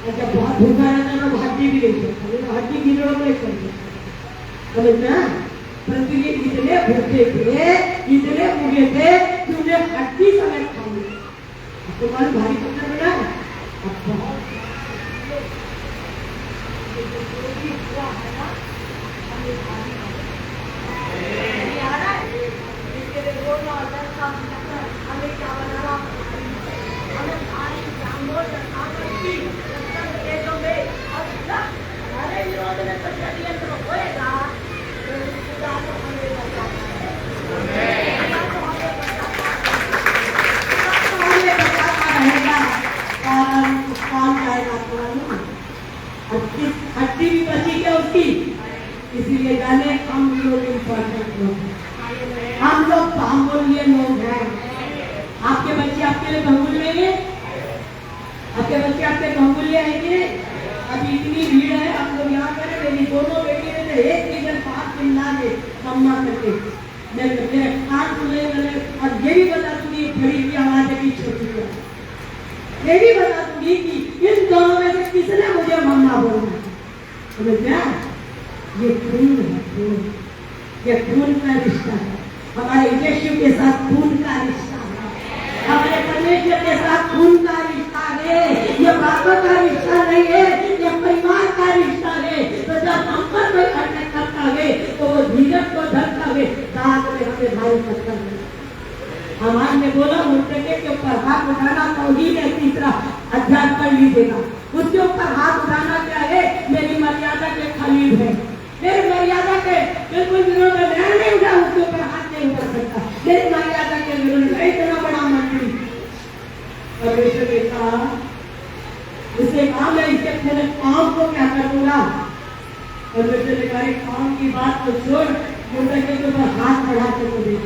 A: और जब बहुत भूखा रहता है तो हड्डी भी नहीं सकता, हड्डी गिरो नहीं सकता, समझना। पृथ्वी इतने भूखे थे, इतने भूखे थे कि उन्हें हड्डी समेत खा लिया। आपको मालूम भारी पत्थर बना है? हड्डी भी बची क्या उसकी? इसीलिए जाने हम लोग इम्पोर्टेंट लोग हैं, हम लोग बहुमूल्य लोग हैं। आपके बच्चे आपके लिए बहुमूल्य है, आपके बच्चे आपके बहुमूल्य है कि नहीं? अभी इतनी भीड़ है, आप लोग यहाँ करें। मेरी दोनों बेटी ने एक सीजन 5 दिन ला के मम्मा करके मेरे कान खुले गले। और ये भी बता दूंगी बड़ी की आवाज है कि छोटी है, ये भी बता दूंगी कि इन दोनों में से किसने मुझे मम्मा बोलना, समझ गया? ये खून है, खून, ये खून का रिश्ता है। हमारे यीशु के साथ खून का रिश्ता है, हमारे परमेश्वर के साथ खून का रिश्ता है। ये बातों का रिश्ता नहीं है, ये परिवार का रिश्ता है। तो जब हम पर कोई अटैक करता है तो वो धीरज को धरता है, दांत में हमें भारी पत्थर है। हमारे ने बोला मुर्दे के ऊपर हाथ उठाना तौहीद है, तीसरा अध्याय पढ़ लीजिएगा। उसके ऊपर हाथ उठाना क्या है? मेरी मर्यादा के खलील है, मेरी मर्यादा के बिल्कुल विरोध में मैं नहीं उठा, उसके ऊपर हाथ नहीं उठा सकता। मेरी मर्यादा के विरोध में इतना बड़ा मंत्री परमेश्वर ने कहा, उसे कहा मैं इसके मेरे काम को क्या करूंगा? परमेश्वर ने कहा काम की बात को छोड़, मुर्दे के ऊपर हाथ बढ़ा के तो दे।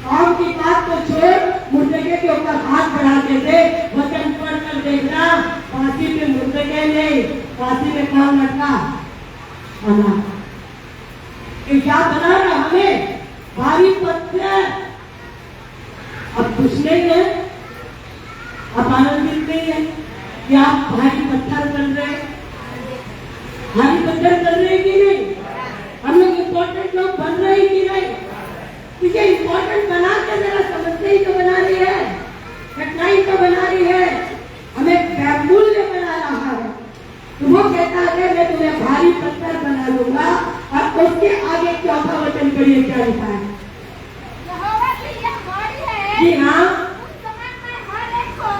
A: काम की बात को छोड़, मुर्दे के ऊपर हाथ बढ़ा के दे। वचन पढ़ कर देखना, फांसी पे मुर्दे नहीं, फांसी में कौन लटका? अनाथ। क्या बना रहा हमें? भारी पत्थर। अब कुछ नहीं है, अब आनंदित नहीं है कि आप भारी पत्थर बन रहे हैं, भारी पत्थर बन रहे कि नहीं? हम लोग इम्पोर्टेंट लोग बन रहे कि नहीं? तुझे इम्पोर्टेंट बना के जरा समझते ही तो बना रही है, कठिनाई तो बना रही है, हमें बैमूल्य बना रहा है। तो वो कहता है मैं तुम्हें भारी पत्थर बना लूंगा। और उसके आगे चौथा वचन पढ़िए क्या लिखा है?
D: यहोवा की यह वाणी है।
A: जी हाँ।
D: उस समय में हर एक को,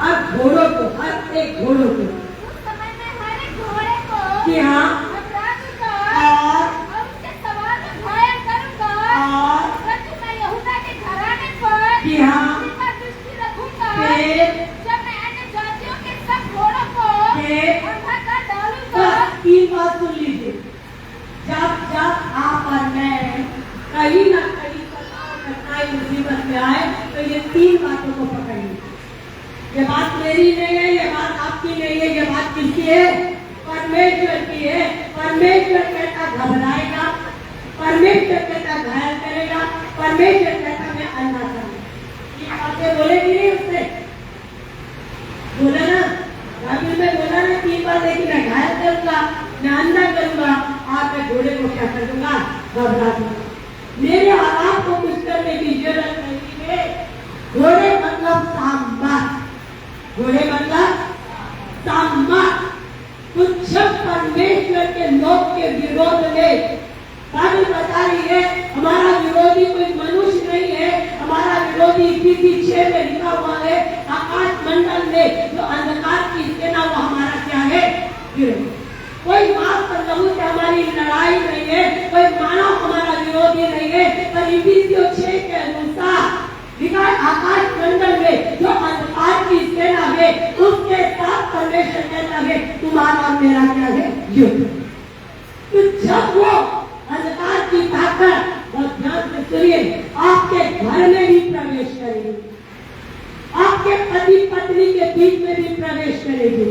A: हर घोड़ों को, हर एक घोड़ों को,
D: उस समय में हर एक घोड़े को,
A: जी हाँ,
D: अपराधी को और उसके सवार में घायल करूंगा।
A: और
D: परंतु मैं यहूदा के घराने पर,
A: जी हाँ,
D: उसी पर दृष्टि रखूंगा।
A: फिर
D: जब मैं अन्य जातियों के सब घोड़ों को
A: फिर
D: अंधा कर डालूंगा।
A: बस तीन बात सुन लीजिए। जब जब आप और मैं कहीं ना कहीं कठिनाई मुसीबत में आए तो ये तीन बातों को पकड़िए। ये बात मेरी नहीं है, ये बात आपकी नहीं है, ये बात किसकी है? परमेश्वर की है। परमेश्वर कहता घबराएगा, परमेश्वर कहता घायल करेगा, परमेश्वर कहता मैं अंधा करूंगा। ये बातें बोलेगी नहीं उससे, बोला ना बाइबल में, बोला ना तीन बार, लेकिन मैं घायल करूंगा, मैं अंधा करूंगा, आप मैं घोड़े को क्या कर दूंगा? घबरा दूंगा। मेरे हालात को कुछ करने की जरूरत नहीं है। घोड़े मतलब सामर्थ, घोड़े मतलब सामर्थ। कुछ परमेश्वर के लोग के विरोध में बाइबल बता रही है हमारा विरोधी कोई मनुष्य नहीं है, हमारा विरोधी इफिसी 6 में लिखा हुआ है, आकाश मंडल में जो अंधकार की सेना वो हमारा क्या है? विरोधी। कोई माफ कर लहू से हमारी लड़ाई नहीं है, कोई मानव हमारा विरोधी नहीं है, पर इफिसियों 6 के अनुसार लिखा आकाश मंडल में जो अंधकार की सेना है उसके साथ परमेश्वर कहता है तुम्हारा और मेरा क्या है? युद्ध। तो जब वो अंधकार की ताकत, बहुत ध्यान से सुनिए, आपके घर में भी प्रवेश करेगी, आपके पति पत्नी के बीच में भी प्रवेश करेगी,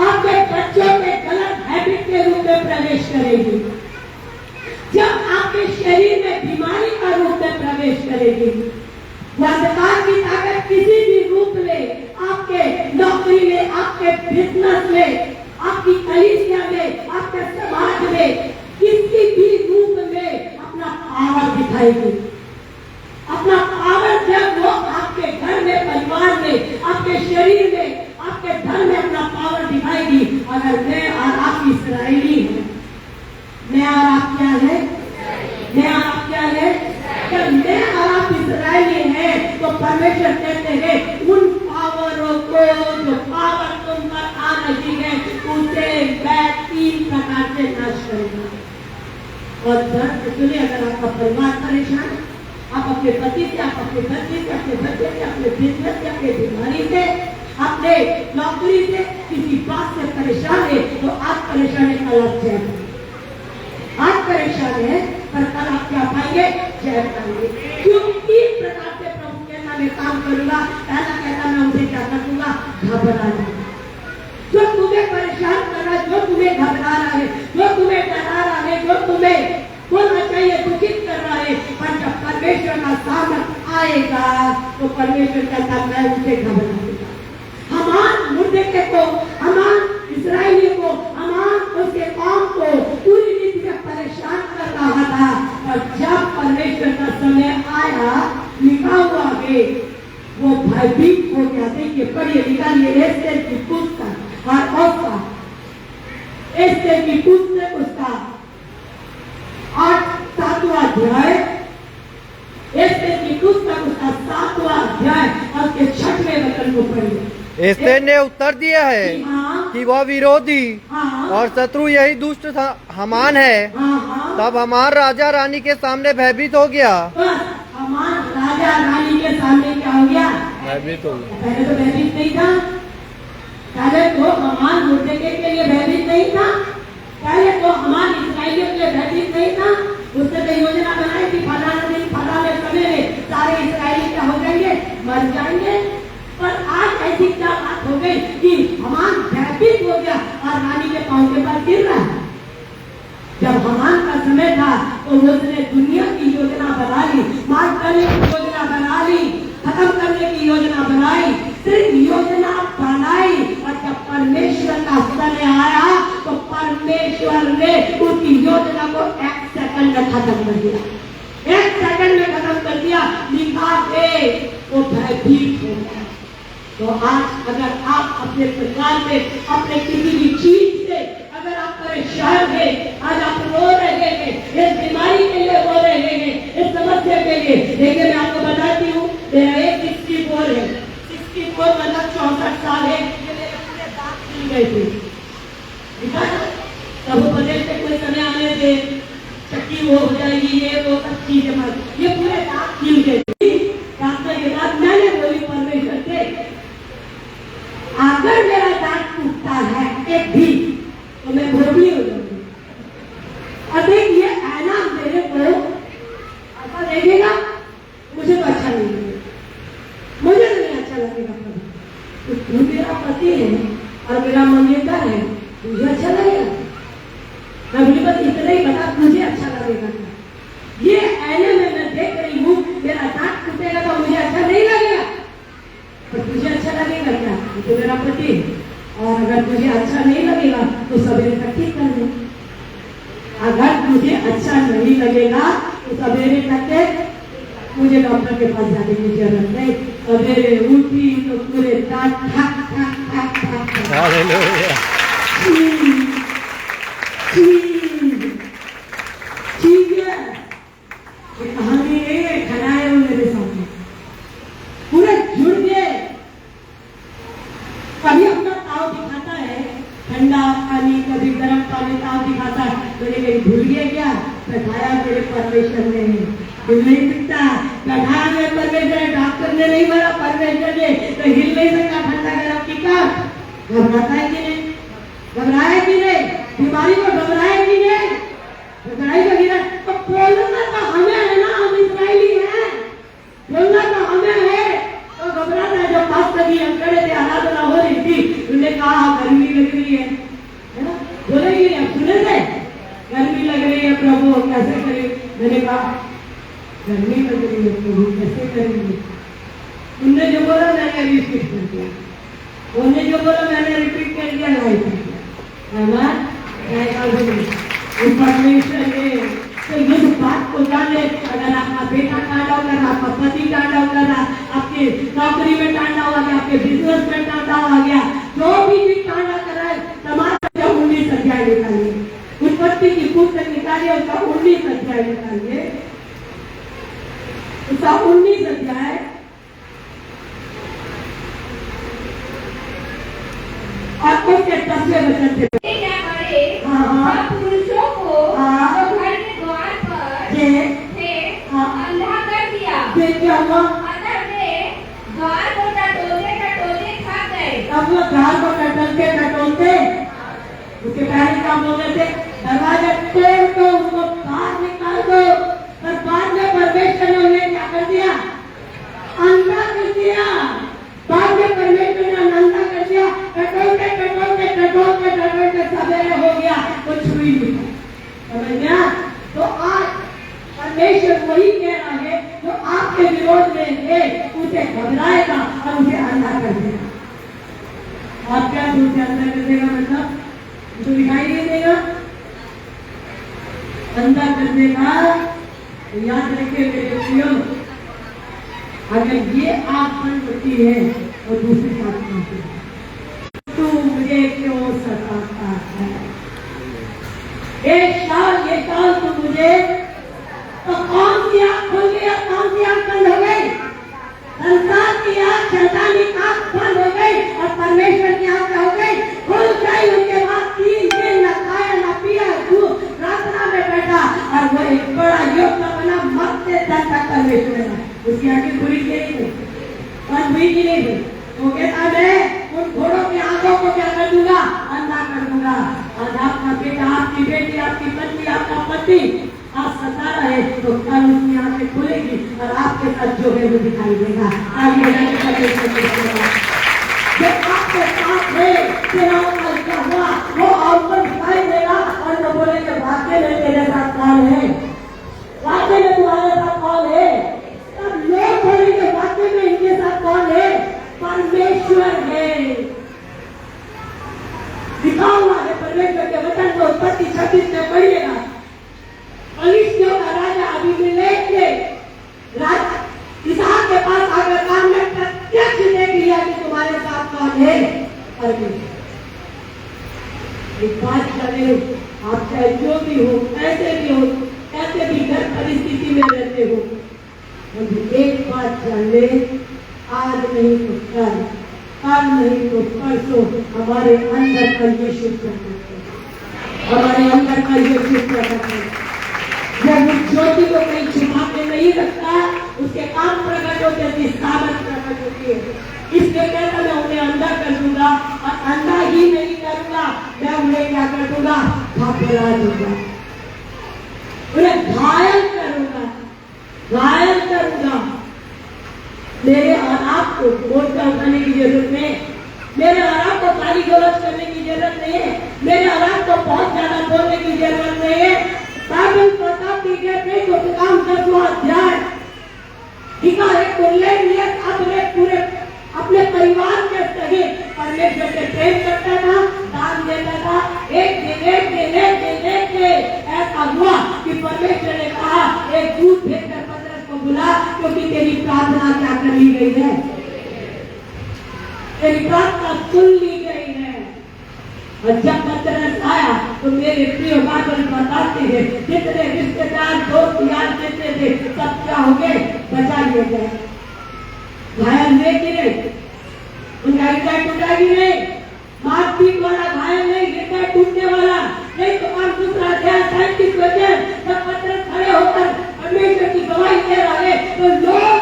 A: आपके बच्चों के गलत हैबिट के रूप में प्रवेश करेगी, जब आपके शरीर में बीमारी का रूप में प्रवेश करेगी, वो अंधकार की ताकत किसी भी रूप में बिजनेस में, आपकी कलीसिया में, आपके समाज में किसी भी रूप में अपना पावर दिखाएगी। अपना पावर जब वो आपके घर में, परिवार में, आपके शरीर में, आपके धन में अपना पावर दिखाएगी। अगर मैं और आप इसराइली हैं, मैं और आप क्या है? मैं और आप क्या है? जब मैं और आप इसराइली हैं तो परमेश्वर कहते हैं उन पावरों को, जो पावर तुम पर आ रही है, उसे मैं 3 प्रकार से नाश करूंगा। और ध्यान से सुनिए, अगर आपका परिवार परेशान, आप अपने पति से, आप अपने बच्चे से, अपने बच्चे से, अपने बिजनेस से, अपने बीमारी से, अपने नौकरी से, किसी बात से परेशान है, तो आप परेशान है, कल आप जय पाएंगे। आज परेशान है पर कल आप क्या पाएंगे? जय पाएंगे। क्यों? 3 प्रकार से प्रभु कहना मैं काम करूंगा। पहला कहता मैं उसे क्या कर दूंगा? घबरा दूंगा। जो तुम्हें परेशान कर रहा है, जो तुम्हें घबरा रहा है, जो तुम्हें डरा रहा है, जो तुम्हें बोलना चाहिए दुखित कर रहा है, पर जब परमेश्वर का सामर्थ आएगा तो परमेश्वर कहता मैं उसे घबरा दूंगा। हमान मुर्दे को, हमान इस्राएली को, हमान उसके कौम को पूरी रीति से परेशान कर रहा था। और जब परमेश्वर का समय आया, लिखा हुआ है वो भयभीत हो गया। देखिए, पढ़िए, निकालिए एस्तेर की पुस्तक और उसका, एस्तेर की पुस्तक उसका 7वां अध्याय, एस्तेर की पुस्तक उसका 7वां अध्याय और उसके 6वें वचन को पढ़िए।
B: एस्तेर ने उत्तर दिया है कि वह विरोधी और शत्रु यही दुष्ट हमान है। तब हमार राजा रानी के सामने भयभीत हो गया।
A: हमार राजा रानी के सामने क्या हो गया?
B: भयभीत हो गया।
A: पहले तो भयभीत नहीं था। पहले तो हमार मुर्दे के लिए भयभीत नहीं था। पहले तो हमार इस्राएलियों के लिए भयभीत नहीं था। उसने तो योजना बनाई थी, फलाना दिन फलाने समय में सारे इस्राएली क्या हो जाएंगे? मर जाएंगे। पर आज ऐसी क्या बात हो गई कि हमान भयभीत हो गया और रानी के पांव के पास गिर रहा है। जब हमान का समय था तो उसने दुनिया की योजना बना ली, मार करने की योजना बना ली, खत्म करने की योजना बनाई, सिर्फ योजना बनाई। और जब परमेश्वर का समय आया तो परमेश्वर ने उसकी योजना को 1 सेकंड में खत्म कर दिया। 1 सेकंड में खत्म कर दिया। लिखा है वो भयभीत हो गया। तो आज अगर आप अपने परिवार में, अपने किसी भी चीज से अगर आप परेशान हैं, आज आप रो रहे हैं, इस बीमारी के लिए रो रहे हैं, इस समस्या के लिए, देखिए मैं आपको बताती हूँ, मेरा एक 64 है, 64 मतलब 64 साल है, ये मेरे पूरे दांत खिल गए थे। तब प्रदेश से कोई समय आने से चक्की वो हो जाएगी, ये वो सब चीजें मत, ये पूरे दांत खिल गए थे। डॉक्टर के बाद मैंने बोली परमेश्वर से, अगर मेरा दांत टूटता है एक भी तो मैं भोगी हो जाऊंगी। और देखिए आना मेरे को ऐसा देखेगा, मुझे तो अच्छा नहीं लगेगा, मुझे नहीं अच्छा लगेगा। तो तू मेरा पति है और मेरा मंगेतर है, मुझे अच्छा लगेगा? मैं मुझे बस इतना ही बता, मुझे अच्छा लगेगा। ये आईने में मैं देख रही हूँ, मेरा दांत टूटेगा तो मुझे अच्छा नहीं लगेगा, पर तुझे अच्छा लगेगा क्या? तो मेरा पति है। और अगर तुझे अच्छा नहीं लगेगा तो सवेरे तक ठीक कर दे। अगर तुझे अच्छा नहीं लगेगा तो सवेरे तक मुझे डॉक्टर के पास जाने की जरूरत नहीं। सवेरे उठी तो पूरे दांत ठक ठक ठक ठक।
B: हालेलुया।
A: ठीक है, ये कहानी है, खड़ाए हो मेरे सामने पूरे जुड़ गए। कभी अपना ताव दिखाता है, ठंडा पानी, कभी गर्म पानी ताव दिखाता है। तो ये भूल गया क्या? बैठाया मेरे परमेश्वर ने, हिल नहीं सकता। बैठाया मेरे परमेश्वर, डॉक्टर ने नहीं बोला, परमेश्वर ने, तो हिल नहीं सकता। ठंडा गर्म की का घबराता है कि नहीं? घबराए कि नहीं? बीमारी को घबराए कि नहीं? घबराई का गिरा तो बोलना तो हमें है ना, हम इस्राएली हैं, बोलना तो हमें है। तो घबराता है। जब पास कभी हम खड़े थे, आराधना हो रही थी, उन्होंने कहा गर्मी लग रही है ना? बोलेगी नहीं, सुने थे गर्मी लग रही है प्रभु, कैसे करें? मैंने कहा गर्मी लग रही है प्रभु, कैसे करेंगे? उनने जो बोला मैंने रिपीट कर दिया, उन्होंने जो बोला मैंने रिपीट है ना? परमेश्वर ने तो ये बात को जाने, अगर आपका बेटा टांडा कर रहा, आपका पति टांडा कर रहा, आपके नौकरी में टांडा हो गया, आपके बिजनेस में टांडा हो गया, जो भी चीज टांडा कर रहा है, समाज 19 अध्याय निकालिए, उत्पत्ति की पुस्तक निकालिए, उसका 19 अध्याय निकालिए, उसका 19 अध्याय और उसके 10वें वचन से
D: क्या करे?
A: हाँ।
D: सब पुरुषों को
A: हाँ।
D: जो घर के द्वार पर
A: ये
D: थे
A: हाँ।
D: अंधा कर दिया।
A: फिर क्या हुआ?
D: अतः वे द्वार को टटोलते टटोलते थक गए।
A: अब वो द्वार को टटोलते टटोलते उसके पहले क्या बोल रहे थे? दरवाजा तोड़ दो, उनको बाहर निकाल दो। पर बाद में परमेश्वर ने उन्हें क्या कर दिया? अंधा कर दिया। बाद में परमेश्वर ने अंधा कर दिया। टटोलते टटोलते टटोलते टटोलते सवेरे हो गया, वो छुई नहीं। समझ गया? तो आज परमेश्वर वही कह रहा है जो आपके विरोध में है, उसे घबराएगा और उसे अंधा कर देगा। आप क्या सोचते अंधा कर देगा? मतलब तो दिखाई नहीं देगा, अंधा कर देगा। याद रखिए मेरे प्रियो, अगर ये आग बंद होती है और दूसरी बात होती है, तू मुझे क्यों सताता है? एक साल ये साल तू मुझे, तो कौन सी आँख खुल गई और कौन सी आँख बंद हो गई? संसार की आँख, शैतानी की आँख बंद हो गई और परमेश्वर की आँख हो गई खुल गई। उसके बाद 3 दिन न खाया न पिया, प्रार्थना में बैठा और वो एक बड़ा योद्धा बना, मरते दम तक परमेश्वर में। उसकी आँखें खुली की नहीं, बंद हुई की नहीं? वो कहता मैं उन घोड़ों की आंखों को क्या कर दूंगा? अंधा कर दूंगा। और आपका बेटा, आपकी बेटी, आपकी पत्नी, आपका पति आप सता रहे तो कल उसकी आंखें खुलेगी और आपके साथ जो है वो दिखाई देगा। आगे जो आपके साथ है तेरा क्या हुआ वो आपको दिखाई देगा और तो बोलेंगे वाकई में तेरे साथ कौन है? वाकई में तुम्हारे साथ कौन है? तब लोग बोलेंगे वाकई में इनके साथ कौन है? परमेश्वर है। लिखा हुआ है परमेश्वर के वचन को उत्पत्ति 26 में पढ़िएगा। फलिस्तियों का राजा अबीमेलेक ने इसहाक के पास आकर कहा मैं प्रत्यक्ष देख लिया कि तुम्हारे साथ कौन है? परमेश्वर। एक बात जाने, आप चाहे जो भी हो, कैसे भी हो, कैसे भी घर परिस्थिति में रहते हो, मुझे एक बात जान ले, आज नहीं तो कल नहीं तो परसों हमारे अंदर का यीशु प्रकट है। हमारे अंदर का यीशु प्रकट है। जब उस ज्योति को कहीं छुपा के नहीं रखता, उसके काम प्रकट होते हैं, सामर्थ प्रकट होती है। इसलिए कहता मैं उन्हें अंधा कर दूंगा और अंधा ही नहीं करूंगा, मैं उन्हें क्या कर दूंगा? घबरा दूंगा, उन्हें घायल करूंगा, घायल करूंगा। मेरे और आपको मोर्चा उठाने की जरूरत नहीं, मेरे और आपको गाली गलौज करने की जरूरत नहीं है, मेरे और आपको बहुत ज्यादा बोलने की जरूरत नहीं है। बाइबल बताती है तो काम 10वां अध्याय लिखा है, अपने पूरे अपने परिवार के सगे परमेश्वर से प्रेम करता था, दान देता था। एक दिन ऐसा हुआ कि परमेश्वर ने कहा एक दूत भेजकर पतरस को बुला, क्योंकि तेरी प्रार्थना क्या कर ली गई है? तेरी प्रार्थना सुन ली गई है। और जब पतरस आया तो मेरे प्रिय बाइबल बताते हैं जितने रिश्तेदार दोस्त यार देते थे सब क्या हो गए? बचा लिए गए। घायल हुए कि नहीं? उनका हृदय टूटा कि नहीं? मारपीट वाला घायल नहीं, हृदय टूटने वाला नहीं। तो और दूसरा अध्याय 37 वचन, जब पतरस खड़े होकर परमेश्वर की गवाही दे रहे हैं तो लोग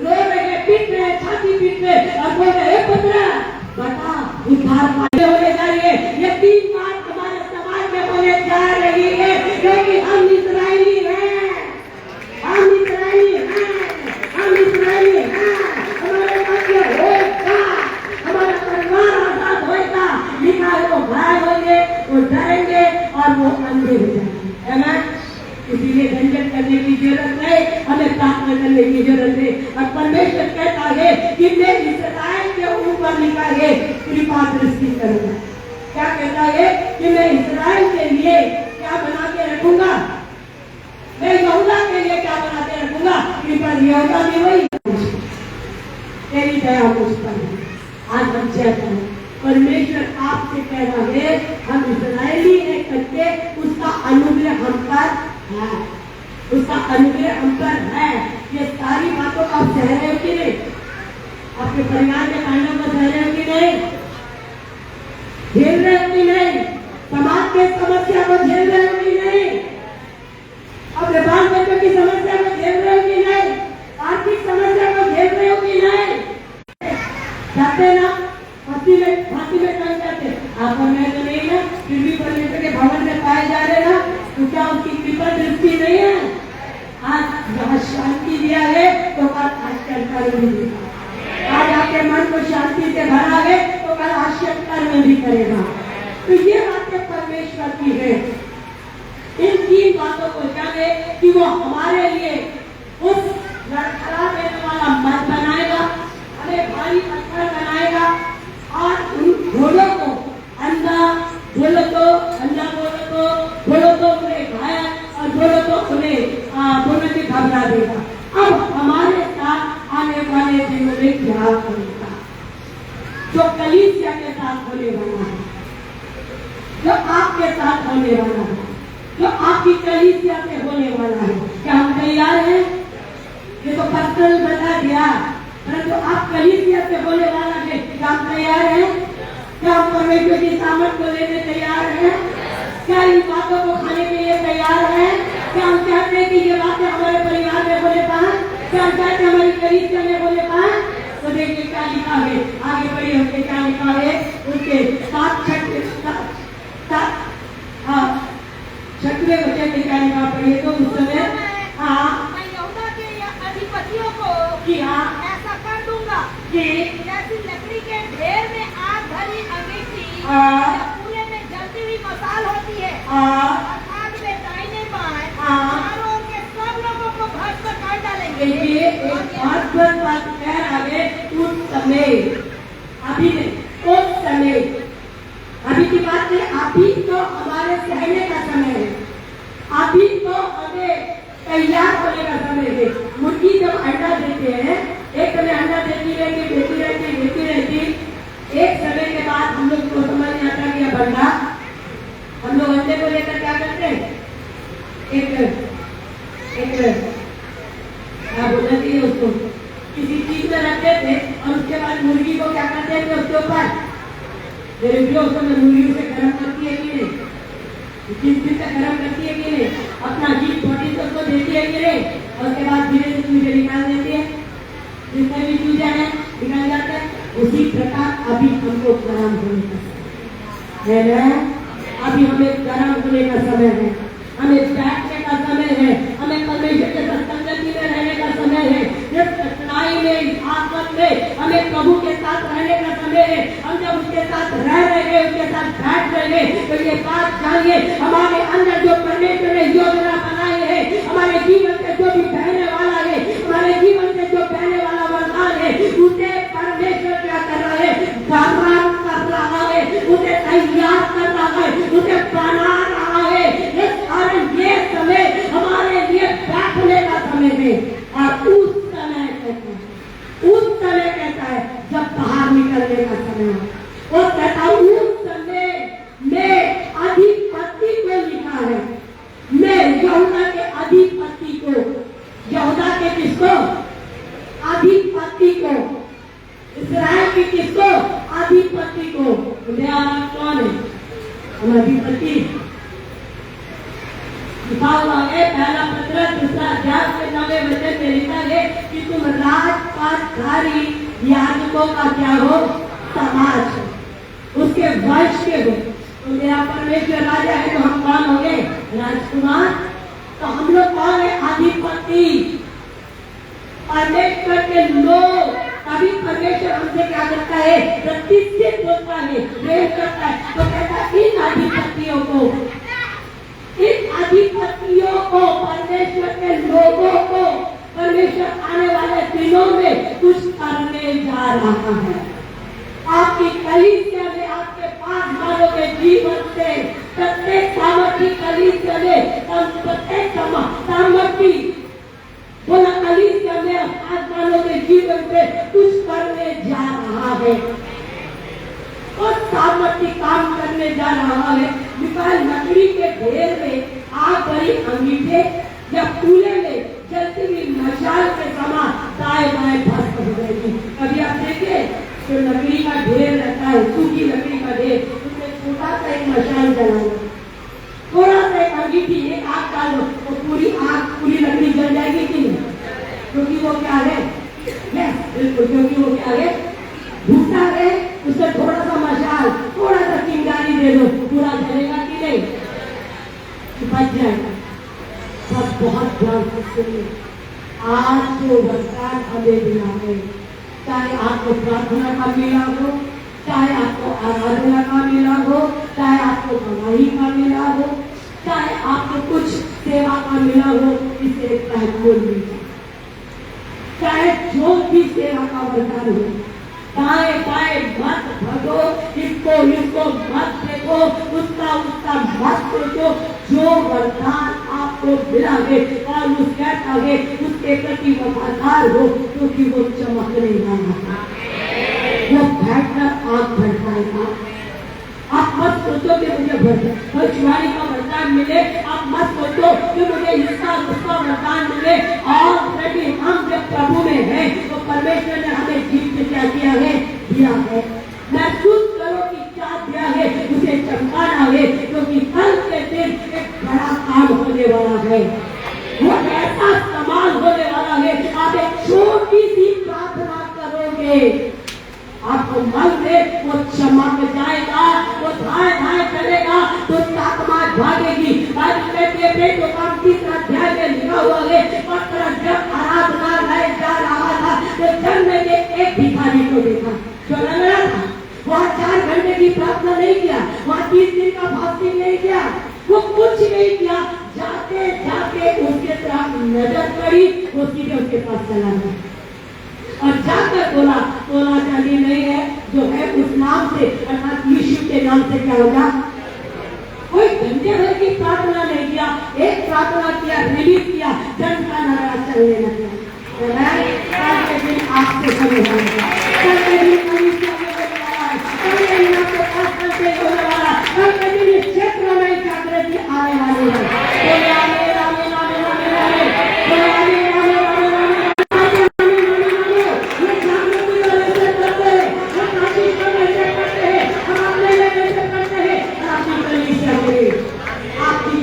A: रो रहे हैं, पीट रहे हैं, छाती पीट रहे और बोल रहे हैं पतरस बता उद्धार पाने होने जा रही है। ये 3 बात हमारे समाज में होने जा रही है, क्योंकि हम इस्राएली हैं, हम इस्राएली हैं, हम इस्राएली हैं। हमारे राज्य होगा, हमारा परिवार आजाद होगा। लिखा है वो घायल होंगे, वो डरेंगे और वो अंधे हो जाएंगे, है ना? इसीलिए झंझट करने की जरूरत नहीं, हमें प्रार्थना करने की जरूरत है। और परमेश्वर कहता है कि मैं इस्राएल के ऊपर लिखा है कृपा दृष्टि करूंगा। क्या कहता है कि मैं इस्राएल के लिए क्या बना के रखूंगा, मैं यहूदा के लिए क्या बना के रखूंगा, कि पर यहूदा भी वही तेरी दया मुझ पर है। आज हम चाहते हैं परमेश्वर आपसे कह रहा है हम इस्राएली है करके उसका अनुग्रह हम पर है, उसका अनुग्रह हम पर है। ये सारी बातों को आप सह रहे हो कि नहीं, आपके परिवार के कांडों को सह रहे हो कि नहीं, झेल रहे हो कि नहीं, समाज के समस्या को झेल रहे हो कि नहीं, अपने बाल बच्चों की समस्या को झेल रहे हो कि नहीं, आर्थिक समस्या को झेल रहे हो कि नहीं, जाते ना फांसी में टंग जाते आप और मैं तो नहीं ना, फिर भी परमेश्वर के भवन में पाए जा रहे ना, तो क्या उसकी कृपा दृष्टि नहीं है। आज जहाँ शांति दिया है तो कल आश्चर्य भी देगा, आज आपके मन को शांति से भरा है तो कल आश्चर्य भी करेगा। तो ये बातें परमेश्वर की है। इन तीन बातों को जाने कि वो हमारे लिए उस लड़खड़ा देने वाला मत बनाएगा, हमें भारी पत्थर बनाएगा और उन घोड़ों को अंधा बोलो तो अंधा बोलो तो उन्हें घायल और बोलो तो उन्हें बोलो से घबरा देगा। अब हमारे साथ आने वाले दिनों में क्या होगा, जो कलीसिया के साथ होने वाला है, जो आपके साथ होने वाला है, जो आपकी कलीसिया से होने वाला है, क्या हम तैयार हैं? ये तो पर्सनल बता दिया, परंतु आप कलीसिया से होने वाला है, क्या हम तैयार हैं? क्या हम परमेश्वर की सामर्थ को लेने तैयार हैं? क्या इन बातों को खाने के लिए तैयार हैं? क्या हम चाहते हैं कि ये बातें हमारे परिवार में बोले पाए? क्या हम चाहते हैं हमारी कलीसिया में बोले पाए? तो देखिए क्या लिखा है, आगे बढ़िए होते क्या लिखा है, उसके छठवें वचन में क्या लिखा पढ़िए तो उस समय
D: मैं यहूदा के अधिपतियों को
A: कि
D: ऐसा कर दूंगा
A: कि
D: जैसी लकड़ी के ढेर में आग भरी अंगीठी पूरे में जलती हुई मसाल होती है, आग में दाहिने बाएं चारों ओर के सब लोगों को भस्म कर डालेंगे।
A: देखिए एक अद्भुत बात कह रहा है, उस समय, अभी नहीं, उस समय, अभी की बात है, अभी तो हमारे सहने का समय है, अभी तो हमें तैयार होने का समय है। मुर्गी जब अंडा देते हैं, एक समय अंडा देती रहती, एक समय के बाद हम लोग को समझ नहीं आता कि अब अंडा, हम लोग अंडे को लेकर क्या करते हैं, एक क्या बोलना चाहिए उसको, किसी चीज में रखते थे और उसके बाद मुर्गी को क्या करते थे उसके ऊपर, उसको मुर्गी से गर्म करती है कि नहीं, किस दिन तक गर्म करती है कि नहीं, अपना हीट प्रोटीन सबको देती है कि नहीं, और उसके बाद धीरे धीरे चूजे निकाल देती है, जितने भी चूजे हैं निकाल जाते हैं। उसी प्रकार अभी हमको गर्म होने का समय है ना, अभी हमें गर्म होने का समय है, हमें बैठने का समय है, हमें परमेश्वर के साथ संगति में रहने का समय है, इस कठिनाई में, इस आफत में हमें प्रभु के साथ रहने का समय है। हम जब उसके साथ रह रहे हैं, उसके साथ बैठ रहे हैं, तो ये बात जानिए, हमारे अंदर जो परमेश्वर ने योजना बनाई है, हमारे जीवन से जो भी बहने वाला है, हमारे जीवन से जो बहने वाला वरदान है, उसे परमेश्वर क्या कर रहा है, गरम कर रहा है, उसे तैयार कर रहा है, उसे बना रहा है। इस कारण ये समय हमारे लिए बैठने का समय है, और उस समय कहता है जब बाहर निकलने का समय है, वो कहता है उस समय में अधिपति को लिखा है, मैं यहूदा के अधिपति को, यहूदा के किसको, अधिपति को, इस्राएल के किसको, अधिपति को, कौन है हम अधिपति, लिखा हुआ है पहला पत्र दूसरा अध्याय के 9वें वचन में लिखा है कि तुम राजपाटधारी याजकों का क्या हो, समाज, उसके वंश के हो। तो मेरा परमेश्वर राजा है, तो हम कौन हो गए, राजकुमार। तो हम लोग कौन है, अधिपति, परमेश्वर के लोग। तभी परमेश्वर हमसे क्या करता है, प्रतिष्ठित होता है, प्रेम करता है। तो कहता है इन अधिपतियों को, परमेश्वर के लोगों को परमेश्वर आने वाले दिनों में कुछ करने जा रहा है। आपकी कलीसिया में आपके पास वालों के जीवन कलीसिया में प्रत्येक सामर्थ्य बोला कलीसिया में आत्माओं के जीवन पे कुछ करने जा रहा है और सामर्थ्य काम करने जा रहा है। मिसाल लकड़ी के ढेर में आग भरी अंगीठे या कूले में जलती हुई मशाल के समान दाएं बाएं भस्म हो जाएगी। कभी आप देखे तो लकड़ी का ढेर रहता है, सूखी लकड़ी का ढेर, उसमें छोटा सा एक मशाल जला हुआ, थोड़ा सा एक अंगीठी एक आग डालो तो पूरी आग पूरी लकड़ी जल जाएगी कि नहीं? क्योंकि वो क्या है, बिल्कुल, क्योंकि वो क्या है, भूसा है। उससे थोड़ा सा मशाल, थोड़ा सा चिंगारी दे दो, पूरा जलेगा कि नहीं? बच जाएगा। सब बहुत ध्यान से सुनिए, आज जो वरदान हमें मिला है, चाहे आपको प्रार्थना का मिला हो, चाहे आपको आराधना का मिला हो, चाहे आपको गवाही का मिला हो, चाहे आपको कुछ सेवा का मिला हो, इसे पहचान लीजिए। चाहे जो भी सेवा का वरदान हो, दाएं बाएं मत भगो, इसको मत देखो, उसका मत सोचो। जो वरदान आपको मिला है और उस कहता है उसके प्रति वफादार हो, क्योंकि वो चमकने वाला है, वो बैठकर आग भड़काएगा। आप मत सोचो कि मुझे भविष्यवाणी का वरदान मिले, आप मत सोचो कि मुझे इसका उसका वरदान मिले। और प्रति हम जब प्रभु में हैं तो परमेश्वर ने हमें जीत से क्या किया है, दिया है। महसूस करो कि क्या दिया है, उसे चमकाना है, क्योंकि कल के दिन एक बड़ा काम होने वाला है, वो ऐसा कमाल होने वाला है। आप एक छोटी सी प्रार्थना करोगे, आपको मन में वो चमक जाएगा, वो धाए धाए चलेगा, तो आत्मा भागेगी। तो काम तीसरा अध्याय में लिखा हुआ है, और जब आराधना में जा रहा था तो जब मैंने एक भिखारी को देखा जो लग रहा था, वहाँ 4 घंटे की प्रार्थना नहीं किया, वहाँ 30 दिन का फास्टिंग नहीं किया, वो कुछ नहीं किया, जाते जाते उसके तरफ नजर पड़ी, वो सीधे उसके पास चला गया और जाकर बोला चांदी नहीं है, जो है उस नाम से अर्थात यीशु के नाम से क्या होगा। कोई घंटे भर की प्रार्थना नहीं किया, एक प्रार्थना किया, रिलीज किया, जन का नारा चलने लगा। कल के दिन आपसे शुरू होगा, कल के दिन होने वाला, कल के दिन इस क्षेत्र में जागृति आने वाली है।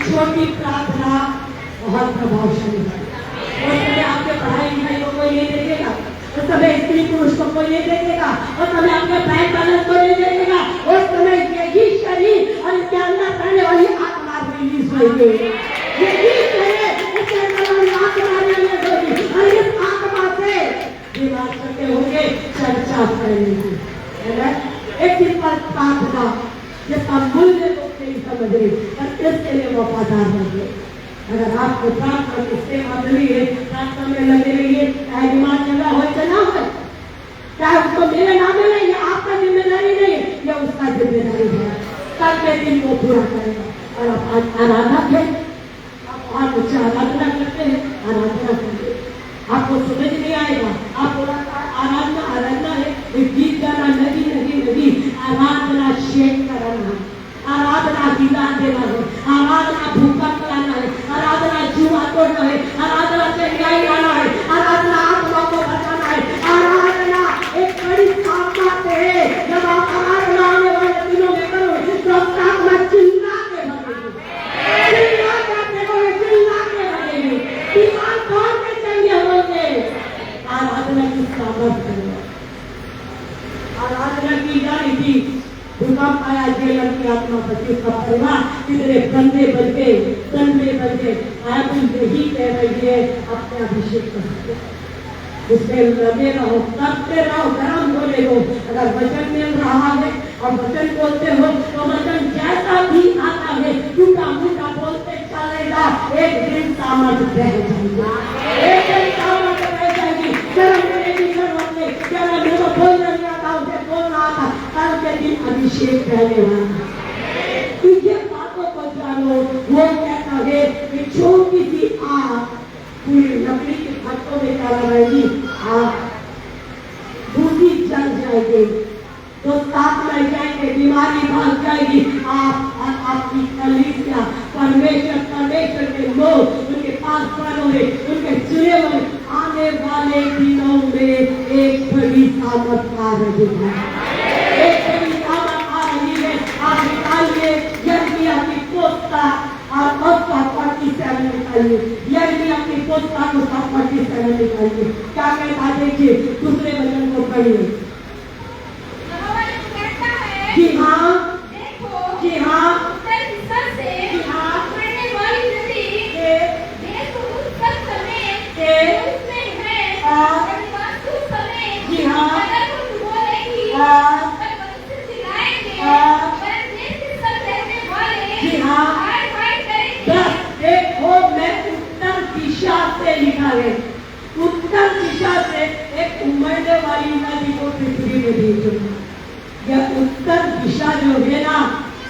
A: छोटी प्रार्थना बहुत प्रभावशाली है। उस समय आपके पढ़ाई लिखाई को कोई नहीं देखेगा, उस समय स्त्री पुरुष को कोई नहीं देखेगा, उस समय आपके बैंक बैलेंस को नहीं देखेगा, उस समय यही शरीर और इसके अंदर रहने वाली आत्मा रिलीज होगी। यही शरीर इसके अंदर वाली आत्मा रिलीज होगी और इस आत्मा से दिमाग करते होंगे चर्चा करेंगे। एक दिन पर प्रार्थना जिसका मूल्य तो नहीं समझ रही, पर इसके लिए वफादार होंगे। अगर आपको प्रार्थना की सेवा मिली है, प्रार्थना में लगे रहिए, चाहे दिमाग लगा हो चाहे ना हो, चाहे उसको मिले ना मिले, ये आपका जिम्मेदारी नहीं है, ये उसका जिम्मेदारी है। कल के दिन वो पूरा करेगा। और आप आज आराधक है, आप और मुझसे आराधना करते हैं, आराधना करते, आपको समझ नहीं आएगा, आप बोला आराधना है, एक गीत गाना, नदी नदी नदी, आराधना शेक कराना, आराधना गीता देना है, आराधना भूखा कराना है, आराधना जुआ तोड़ना है, आराधना से न्याय लाना है, आराधना आत्मा को बचाना है। आराधना एक बड़ी ताकत है। जब आप आराधना आने वाले दिनों में करो तो आत्मा चिल्ला के भरेगी, चिल्ला के भरेगी, दीवार तोड़ने चाहिए होंगे। आराधना की सामर्थ है। आराधना की जा रही थी, भूकंप आया, जेलर की आत्मा बची, उसका परिवार कितने बंदे बच गए। आप यही कह रही है, अपने अभिषेक कर उसमें लगे रहो, करते रहो, गरम बोले हो। अगर वचन मिल रहा है और वचन बोलते हो तो वचन जैसा भी आता है टूटा फूटा बोलते चलेगा, एक दिन सामर्थ रह जाएगा, एक दिन सामर्थ रह जाएगी। गरम बोलने की जरूरत नहीं, क्या मेरे को बोलना नहीं आता, उसे बोल रहा था, कल के दिन अभिषेक रहने वाला। तो ये बातों को जानो, वो लगे कि छोटी सी आग पूरी लकड़ी के खत्तों में क्या लगाएगी, आग दूसरी जल जाएगी, तो साथ लग जाएंगे, बीमारी भाग जाएगी। आप और आपकी कलीसिया परमेश्वर के लोग उनके पास पड़ोगे, उनके चुने हुए आने वाले दिनों में एक बड़ी सामर्थ आ रही है, एक बड़ी सामर्थ आ रही है। आप निकालिए यर्मिया की पुस्तक और उसका 47 निकालिए, यर्मिया की पुस्तक उसका 47 निकालिए। क्या कहता देखिए, दूसरे वचन को पढ़िए। जी हाँ,
D: देखो,
A: जी हाँ,
D: उत्तर दिशा से
A: जी हाँ,
D: उमड़ने वाली नदी देश उत्तर समेत उसमें है और निवासी समेत
A: जी हाँ,
D: नगर को डुबोएगी
A: और
D: मनुष्य चिल्लाएंगे
A: और
D: देश के सब रहने वाले
A: जी हाँ,
D: हाय हाय करेंगे।
A: बस देखो, मैं उत्तर दिशा से लिखा है, उत्तर दिशा से एक उमड़ने वाली नदी को पृथ्वी में भेजूंगा। यह उत्तर दिशा जो है ना,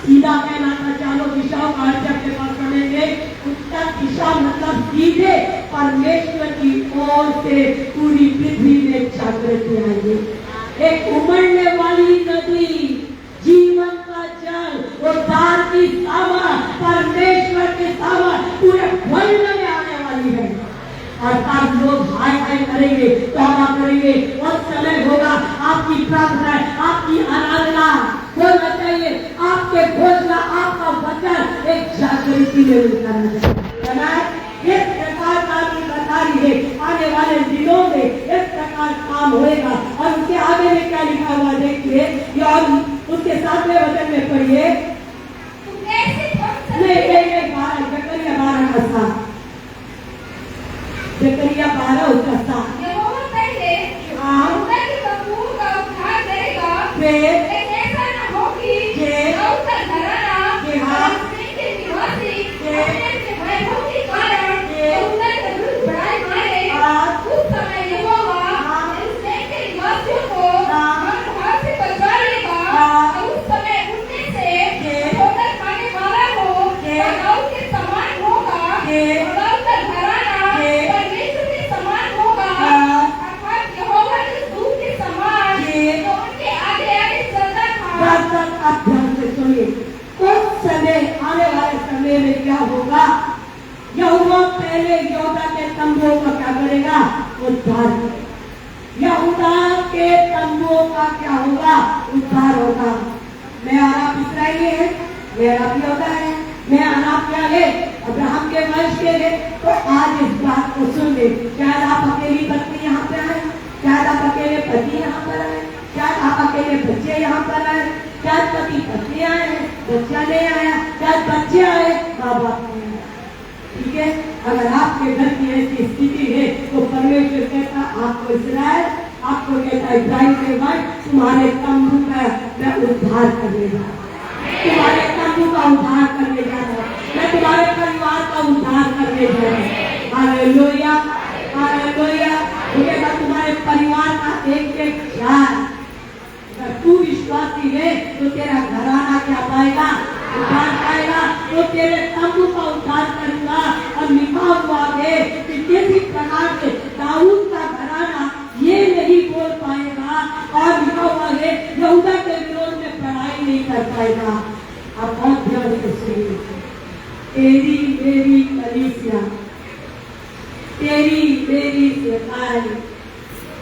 A: सीधा कहना था, चारों दिशाओं का अर्थ के पास पढ़ेंगे। उत्तर दिशा मतलब सीधे परमेश्वर की ओर से पूरी पृथ्वी में जागृति आएगी। एक उमड़ने वाली नदी, जीवन का जल, उद्धार की सामर्थ, परमेश्वर की सामर्थ पूरे वर्ल्ड में आने वाली है। अर्थात लोग हाय हाय करेंगे, तौबा करेंगे, और समय होगा आपकी प्रार्थना, आपकी आराधना होना चाहिए, आपके घोषणा, आपका वचन एक जागृति में उतारना चाहिए। इस प्रकार का भी बता रही है, आने वाले दिनों में इस प्रकार काम होएगा। और उसके आगे में क्या लिखा हुआ देखिए, और उसके 7वें वचन में पढ़िए। नहीं 12 उसका 7।
D: यहोवा पहले
A: हाँ।
D: उत्तर की तंबू का उद्धार करेगा,
A: फिर
D: लेकिन ऐसा न हो कि
A: फिर
D: उत्तर घराना
A: जी हाँ।
D: और उसमें के निवासी
A: फिर
D: अपने वैभव के कारण
A: फिर
D: उत्तर के विरुद्ध बढ़ाई मारे।
A: हाँ।
D: उस समय यहोवा
A: हाँ।
D: उसमें के निवासियों को
A: हाँ।
D: हाथ से बचा लेगा।
A: हाँ।
D: और उस समय उनमें से
A: फिर
D: ठोकर खाने वाला हो
A: फिर
D: दाऊद के समान होगा,
A: फिर
D: और उत्तर घराना
A: फिर
D: परमेश्वर के समान होगा,
A: हाँ।
D: अर्थात यहोवा के दूत के समान
A: फिर
D: जो उनके आगे आगे चलता था।
A: आप ध्यान से सुनिए, उस समय आने वाले समय में क्या होगा, यहोवा पहले यहूदा के तंबुओं का क्या करेगा, उद्धार करेगा। यहूदा के तंबुओं का क्या होगा, उद्धार होगा। मैं और आप इस्राएली है, मेरा भी होता है, मैं और आप क्या है, अब्राहम के वंश के है। तो आज इस बात को सुन ले, शायद आप अकेली पत्नी यहाँ पे आए, शायद आप अकेले पति यहाँ पर आए, शायद आप अकेले बच्चे यहाँ पर आए, शायद पति पत्नी आए, बच्चा नहीं आया, शायद बच्चे आए, माँ बाप नहीं आया। ठीक है, अगर आपके घर की ऐसी स्थिति है तो परमेश्वर कहता आपको इस्राएल, आपको कहता इब्राहिम के वंश, तुम्हारे तंबू का मैं उद्धार करने जा रहा हूं, तुम्हारे तंबू का उद्धार करने जा रहा हूं, मैं तुम्हारे परिवार का उद्धार करने जा रहा हूं। Hallelujah, hallelujah. कहता तुम्हारे परिवार का एक एक ख्याल, अगर तू विश्वासी है तो तेरा घराना क्या पाएगा, उद्धार पाएगा। तो तेरे तंबू का उद्धार करूंगा। और लिखा हुआ है कि किसी प्रकार से दाऊद का घराना ये नहीं बोल पाएगा, और लिखा हुआ है यहूदा के विरोध में पढ़ाई नहीं कर पाएगा। आप बहुत ध्यान से सुनिए, तेरी मेरी कलीसिया, तेरी मेरी सेवकाई,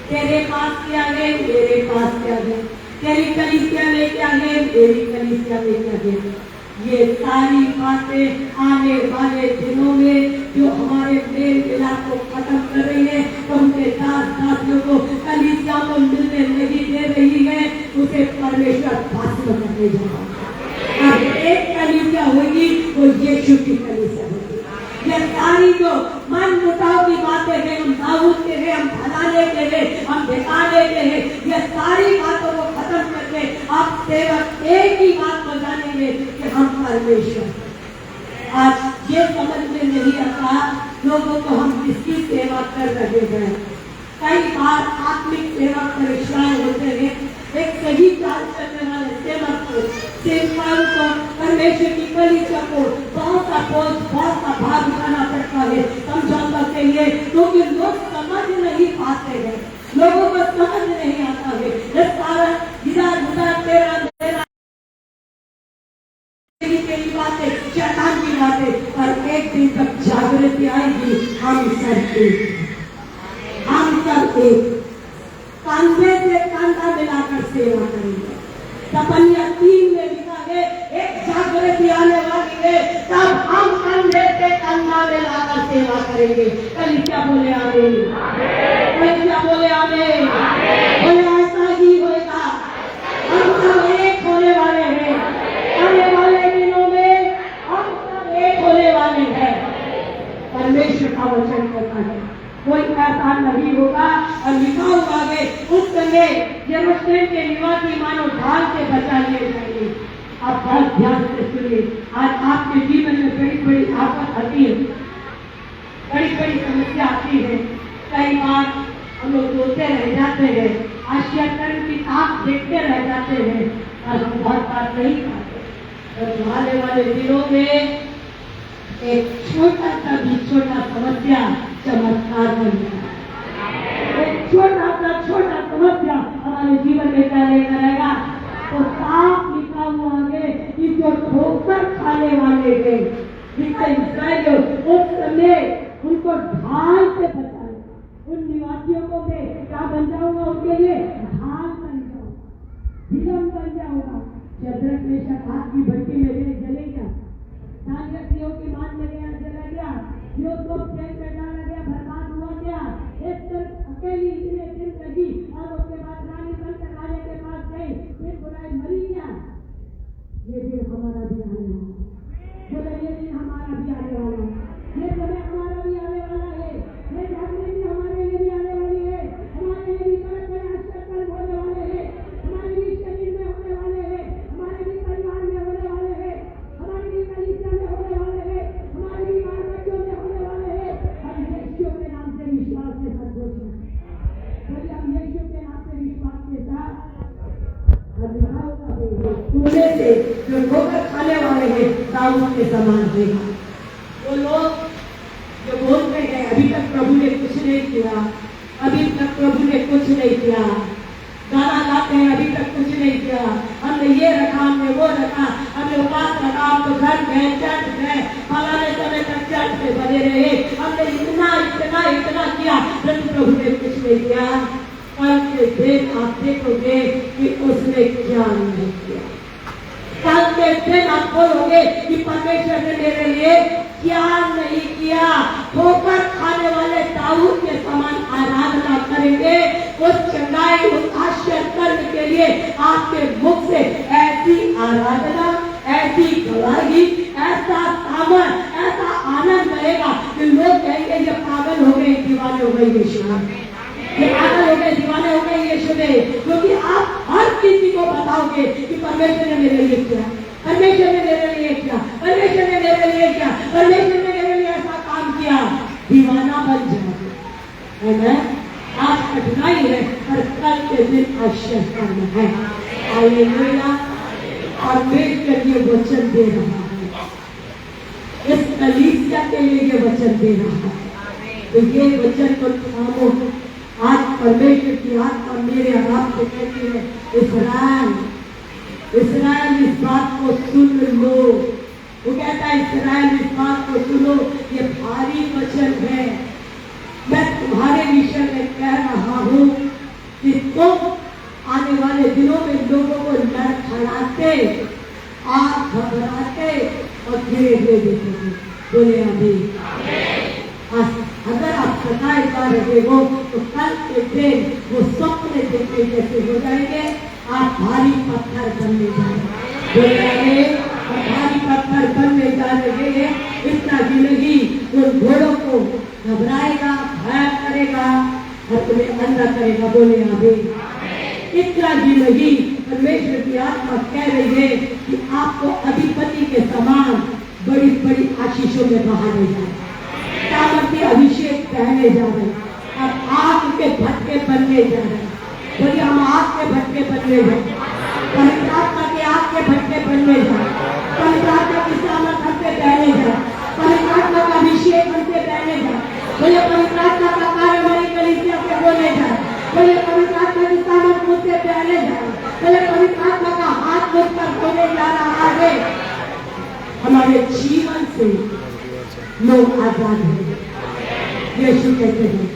A: तेरे पास क्या है, मेरे पास क्या है, तेरी कलीसिया में क्या है, मेरी कलीसिया में क्या है। ये सारी बातें आने वाले दिनों में जो हमारे मेल मिलाप को खत्म कर रही है, तो उनके दासियों को कलीसिया को मिलने नहीं दे रही है, उसे परमेश्वर भस्म करने जा रहा है। अब एक कलीसिया होगी वो यीशु की कलीसिया होगी। ये सारी जो मन मुटाव की बातें हैं, हम दाऊद के हैं, हम फलाने के हैं, हम ढिकाने के हैं, ये सारी बातों को खत्म करके आप सेवक एक ही बात को जानेंगे कि हम परमेश्वर। आज ये समझ में नहीं आता लोगों को हम किसकी सेवा कर रहे हैं। कई बार आत्मिक सेवा परेशान होते हैं, एक सही चाल करने वाले सेवक को, सेवकाओं को, परमेश्वर की कलीसिया को बहुत सा बोझ, बहुत सा भार उठाना पड़ता है समझौता के लिए, क्योंकि लोग समझ नहीं पाते हैं, लोगों को समझ नहीं आता है। इस कारण इधर उधर तेरा मेरा तेरी बातें, शैतान की बातें, पर एक दिन तक जागृति आएगी, हम सब कांधे से कांधा मिलाकर सेवा करेंगे। तपनिया 3 में लिखा है, एक जागृति आने वाली है, तब हम कंधे से कंधा मिलाकर सेवा करेंगे। कल क्या बोले आमीन, कल क्या बोले आमीन, बोले ऐसा ही होगा। हम सब एक होने वाले हैं, आने वाले दिनों में हम सब एक होने वाले हैं। परमेश्वर का वचन कहता है कोई ऐसा नहीं होगा। और लिखा हुआ है उस समय यरूशलेम के निवासी मानो ढाल से बचा लिए जाएंगे। आप बहुत ध्यान से सुनिए, आज आपके जीवन में बड़ी बड़ी आफत आती है, बड़ी बड़ी समस्या आती है। कई बार हम लोग रोते रह जाते हैं, आश्चर्य की आंख देखते रह जाते हैं और हम बहुत बात नहीं पाते। और आने वाले दिनों में एक छोटा सा भी छोटा समस्या चमत्कार बन जाए। एक छोटा समस्या हमारे जीवन में क्या लेकर आएगा, तो साफ लिखा हुआ है कि जो ठोकर खाने वाले हैं, इस्राएल उस समय उनको ढाल से बचाए। उन निवासियों को मैं क्या बन जाऊंगा, उनके लिए ढाल बन जाऊंगा, झिलम बन जाऊंगा। शद्रक मेशक आग की भट्टी में गए, जले क्या, दानियलियों की मान में गया, जला गया, जो सब जेल में डाला गया, बर्बाद हुआ क्या। एक तरफ अकेली इतने दिन लगी और उसके बाद रानी बनकर राजा के पास गई, फिर बुराई मरी क्या। ये दिन हमारा भी आने वाला है, बोले ये दिन हमारा भी आने वाला है, ये समय हमारा भी आने वाला है, ये जागृति भी हमारे लिए भी आने वाली है, हमारे लिए भी बड़े बड़े आश्चर्य होने वाले हैं, हमारे भी शरीर में होने वाले हैं, हमारे भी परिवार में होने वाले हैं, हमारे भी कलीसिया में होने वाले हैं, हमारे भी बाल बच्चों में होने वाले हैं। हम यीशु के नाम से विश्वास के साथ घोषणा करें, हम यीशु के नाम से विश्वास के साथ सुनने से जो ठोकर खाने वाले हैं दाऊद के समान देगा। वो लोग जो बोलते हैं अभी तक प्रभु ने कुछ नहीं किया, अभी तक प्रभु ने कुछ नहीं किया, गाना गाते हैं अभी तक कुछ नहीं किया, हमने ये रखा, हमने वो रखा, हमने उपास रखा, हम तो घर गए, चर्च गए, फलाने समय तक चर्च में बने रहे, हमने इतना इतना इतना किया, परंतु प्रभु ने कुछ नहीं किया। कल के दिन आप देखोगे कि उसने क्या नहीं किया। कल के दिन आप बोलोगे कि परमेश्वर ने मेरे लिए क्या नहीं किया। ठोकर खाने वाले दाऊद के समान आराधना करेंगे, उस चंगाई उस आश्चर्य कर्म के लिए आपके मुख से ऐसी आराधना, ऐसी गवाही, ऐसा सामर, ऐसा आनंद रहेगा कि लोग कहेंगे ये पागल हो गए, दीवाने हो गए यीशु में, ये पागल हो गए, दीवाने हो गए यीशु में। क्योंकि आप हर किसी को बताओगे कि परमेश्वर ने मेरे लिए किया, परमेश्वर ने मेरे लिए किया, परमेश्वर ने मेरे लिए किया, परमेश्वर ने मेरे लिए ऐसा काम किया, दीवाना बन जाओगे। है आज कठिनाई है, पर कल के दिन आश्चर्य है। हालेलुया। परमेश्वर ये वचन दे रहा है, इस कलीसिया के लिए ये वचन दे रहा है, तो ये वचन को थामो। आज परमेश्वर की आत्मा मेरे आप को कहती है, इस्राएल इस्राएल इस बात को सुन लो। वो कहता है इस्राएल इस बात को सुनो, ये भारी वचन है, मैं तुम्हारे विषय में कह रहा हूँ कि तुम आने वाले दिनों में लोगों को लड़खड़ाते, आप घबराते और गिरे हुए देखोगे। बोले आमीन। अगर आप सताए जा रहे हो तो कल के दिन वो स्वप्न देखने जैसे हो जाएंगे, आप भारी पत्थर बनने जाएंगे। बोले आमीन। भारी पत्थर बनने जा रहे हैं, इतना भी नहीं उन घोड़ों को घबराएगा, भय करेगा और तुम्हें अंधा करेगा। बोले आमीन। इतना भी नहीं, परमेश्वर की आत्मा कह रही है कि आपको अधिपति के समान बड़ी बड़ी आशीषों में बहाने जाए, सामर्थ्य अभिषेक पहने जा रहे और आग के भट्टे बनने जा रहे। बोलिए हम आग के भट्टे बनने जाए, पवित्र आत्मा के आग के भट्टे बनने जाए, पवित्र आत्मा की सामर्थ्य से पहने जाए। ले जा रहा है। हमारे जीवन से लोग आजाद हैं, यीशु कहते हैं।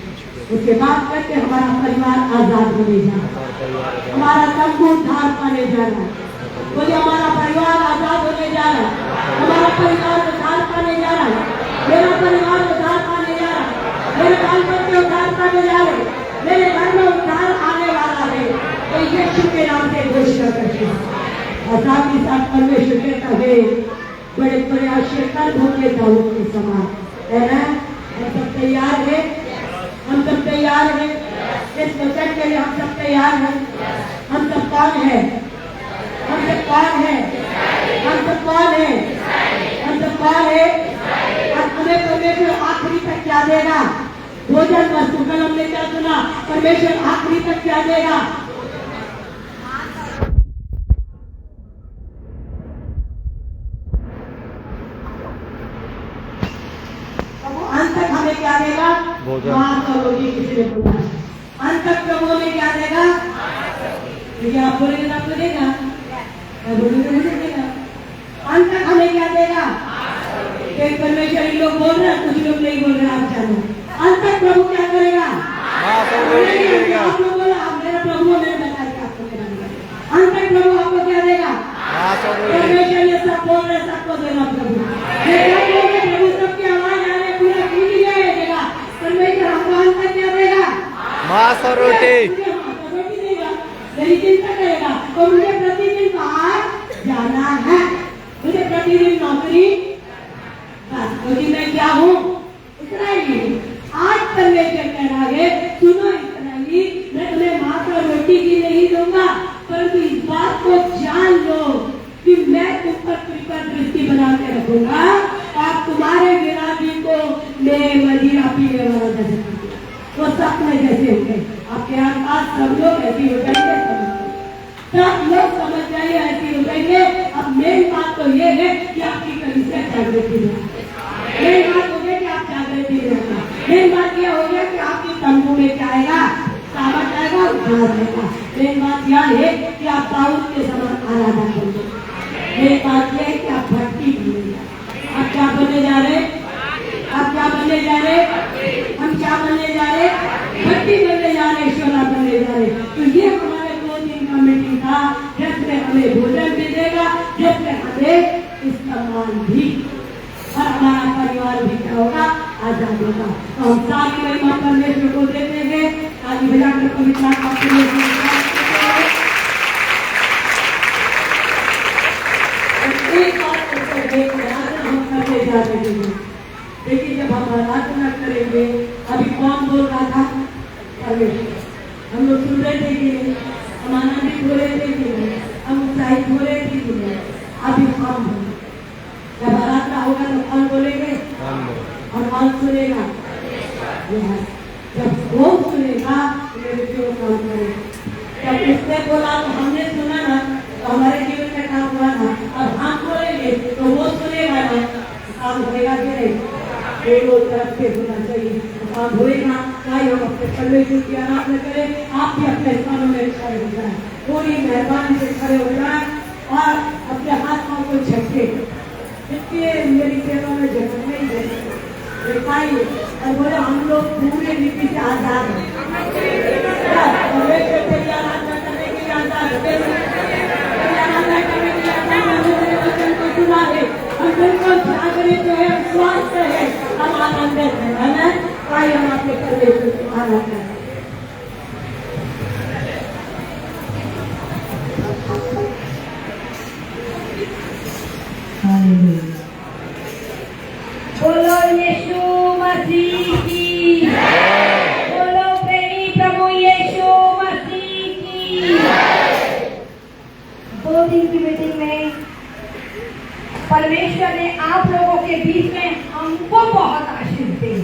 A: उसके बाद करके हमारा परिवार आजाद होने जा रहा है, हमारा तंबू उद्धार पाने जा रहा है। बोले हमारा परिवार आजाद होने जा रहा है, हमारा परिवार उद्धार पाने जा रहा है, मेरा परिवार उद्धार पाने जा रहा है, मेरे बाल बच्चे उद्धार पाने जा रहे हैं, मेरे घर में उद्धार आने वाला है। तो यीशु के नाम से घोषणा करते हैं। और साथ ही साथ परमेश्वर कहता है बड़े बड़े आशीर्वाद होंगे दाऊद के समान, है ना। हम सब तैयार हैं, हम सब तैयार हैं इस वचन के लिए, हम सब तैयार हैं। हम सब कौन है? हम सब कौन है? हम सब कौन है? हम सब कौन है? और हमें परमेश्वर आखिरी तक क्या देगा? भोजन वस्तु। कल हमने क्या सुना? परमेश्वर आखिरी तक क्या देगा? अंत तक हमें क्या देगा? मांस और रोटी। किसी ने बोला अंत तक प्रभु हमें क्या देगा? क्योंकि आप बोलेंगे तो आपको देगा, मैं बोलूंगा मुझे देगा। अंत तक हमें क्या देगा? परमेश्वर इन लोग बोल रहे हैं, कुछ लोग नहीं बोल रहे, आप जानो। अंत तक प्रभु क्या करेगा? आप लोग बोला मेरा प्रभु मैंने बताया आपको क्या देगा। अंत तक प्रभु आपको क्या देगा? परमेश्वर ये सब बोल रहे, सबको देगा प्रभु। प्रभु सबकी आवाज आ रही, पूरा कीजिए देगा। परमेश्वर हमको अंत तक क्या देगा?
B: मांस और रोटी।
A: रोटी देगा, मेरी चिंता करेगा। और मुझे प्रतिदिन बाहर जाना है, मुझे प्रतिदिन नौकरी। क्योंकि मैं क्या हूँ? इस्राएली। आज परमेश्वर कह रहा है सुनो इस्राएली, मैं तुम्हें मांस और रोटी की नहीं दूंगा, परंतु इस बात को जान लो कि मैं तुम पर कृपा दृष्टि बना के रखूंगा और तुम्हारे विराधी को मैं मदिरा पीने वाला जैसे वो सपने जैसे होंगे। आपके आसपास सब लोग ऐसी हो जाएंगे, सब लोग समझ जाइए ऐसी हो जाएंगे। अब मेन बात तो ये है कि आपकी कलीसिया जागृति में, मेन बात हो गया कि आप जागृति में, मेन बात यह हो गया कि आपकी तंबू में क्या आएगा? सामर्थ आएगा, उद्धार आएगा। मेन बात यह है कि आप दाऊद के समान आराधना करेंगे। मेन बात यह है कि आप भक्ति करेंगे। आप क्या बनने जा रहे? आप क्या बनने जा रहे? हम क्या बनने जा रहे? भक्ति बनने जा रहे, ईश्वरा बनने जा रहे। तो ये हमारे 2 दिन का मीटिंग था, जिसमें हमें भोजन भी देगा, जिसमें हमें इस्तेमाल भी, और हमारा परिवार भी क्या होगा? आजाद होगा। तो हम सारी महिमा परमेश्वर को देते हैं। आज बजाकर पवित्र आत्मा एक बात हम करने जा रहे हैं। देखिए जब हम आराधना करेंगे, अभी कौन बोल रहा था? परमेश्वर। हम लोग सुन रहे थे कि हम आनंदित हो रहे थे कि हम उत्साहित हो रहे थे कि अभी हम जब आराधना होगा तो कौन बोलेंगे? और कौन सुनेगा? जब वो सुनेगा मेरे जीवन काम करेगा। जब उसने बोला तो हमने सुना ना, तो हमारे जीवन में काम हुआ ना। अब हम बोलेंगे तो वो सुनेगा ना, काम होगा कि नहीं? दोनों तरफ से होना चाहिए, काम होएगा। चाहे हम अपने परमेश्वर की आराधना करें, आप भी अपने स्थानों में खड़े हो जाए, पूरी मेहरबानी से खड़े हो जाए और अपने हाथ पाँव को झटके। इसलिए मेरी सेवा में जगह नहीं है और बोले हम लोग पूरे नीति से आजाद हैं। परमेश्वर से आराधना करने के लिए आजाद आराधना करने के लिए आजाद वचन को सुना है, हम बिल्कुल जागृत है, स्वस्थ है, हम आनंदित है ना। आइए हम अपने परमेश्वर को आराधना करें।
D: बोलो यीशु मसीह की, बोलो प्रेमी प्रभु यीशु मसीह की। 2 दिन की मीटिंग में परमेश्वर ने आप लोगों के बीच में हमको बहुत आशीष दी।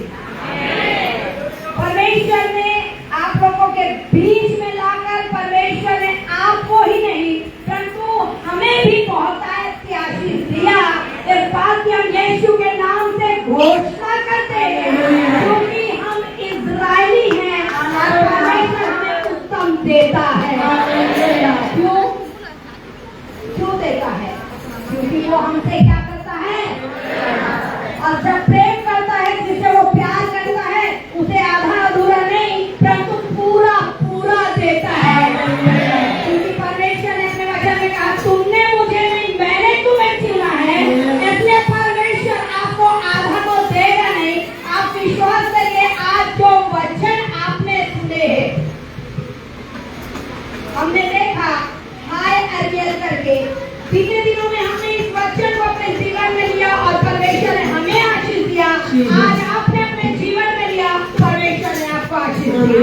D: परमेश्वर ने आप लोगों के बीच में लाकर परमेश्वर ने आपको ही नहीं परंतु हमें भी बहुत आशीष दिया। इस बात की हम यीशु के नाम से घोषणा करते हैं, क्योंकि हम इजरायली हैं और परमेश्वर हमें उत्तम देता है। क्यों देता है? क्योंकि वो हमसे क्या करता है, और जब प्रेम करता है, जिससे वो प्यार करता है, उसे आधा अधूरा नहीं परंतु पूरा पूरा देता है। क्योंकि परमेश्वर ने अपने वचन में कहा, तुमने मुझे नहीं, मैंने तुम्हें चुना है, इसलिए परमेश्वर आपको आधा तो देगा नहीं। आप विश्वास करिए, आज जो वचन आपने सुने हैं, हमने देखा हाय अरियल करके, बीते दिनों में हमने इस वचन को अपने जीवन में लिया और परमेश्वर ने हमें आशीष दिया। आज आपने अपने जीवन में लिया, परमेश्वर ने आपको आशीष दिया।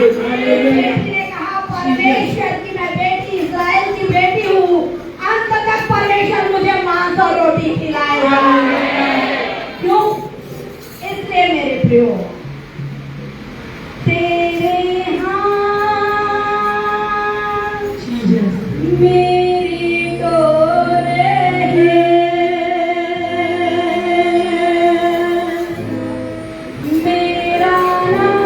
D: इसलिए कहा, परमेश्वर की मैं बेटी, इस्राएल की बेटी हूँ, अंत तक परमेश्वर मुझे मांस और रोटी खिलाएगा। क्यों? इसलिए मेरे प्रियो, तेरे मेरी डोरे मेरा नाम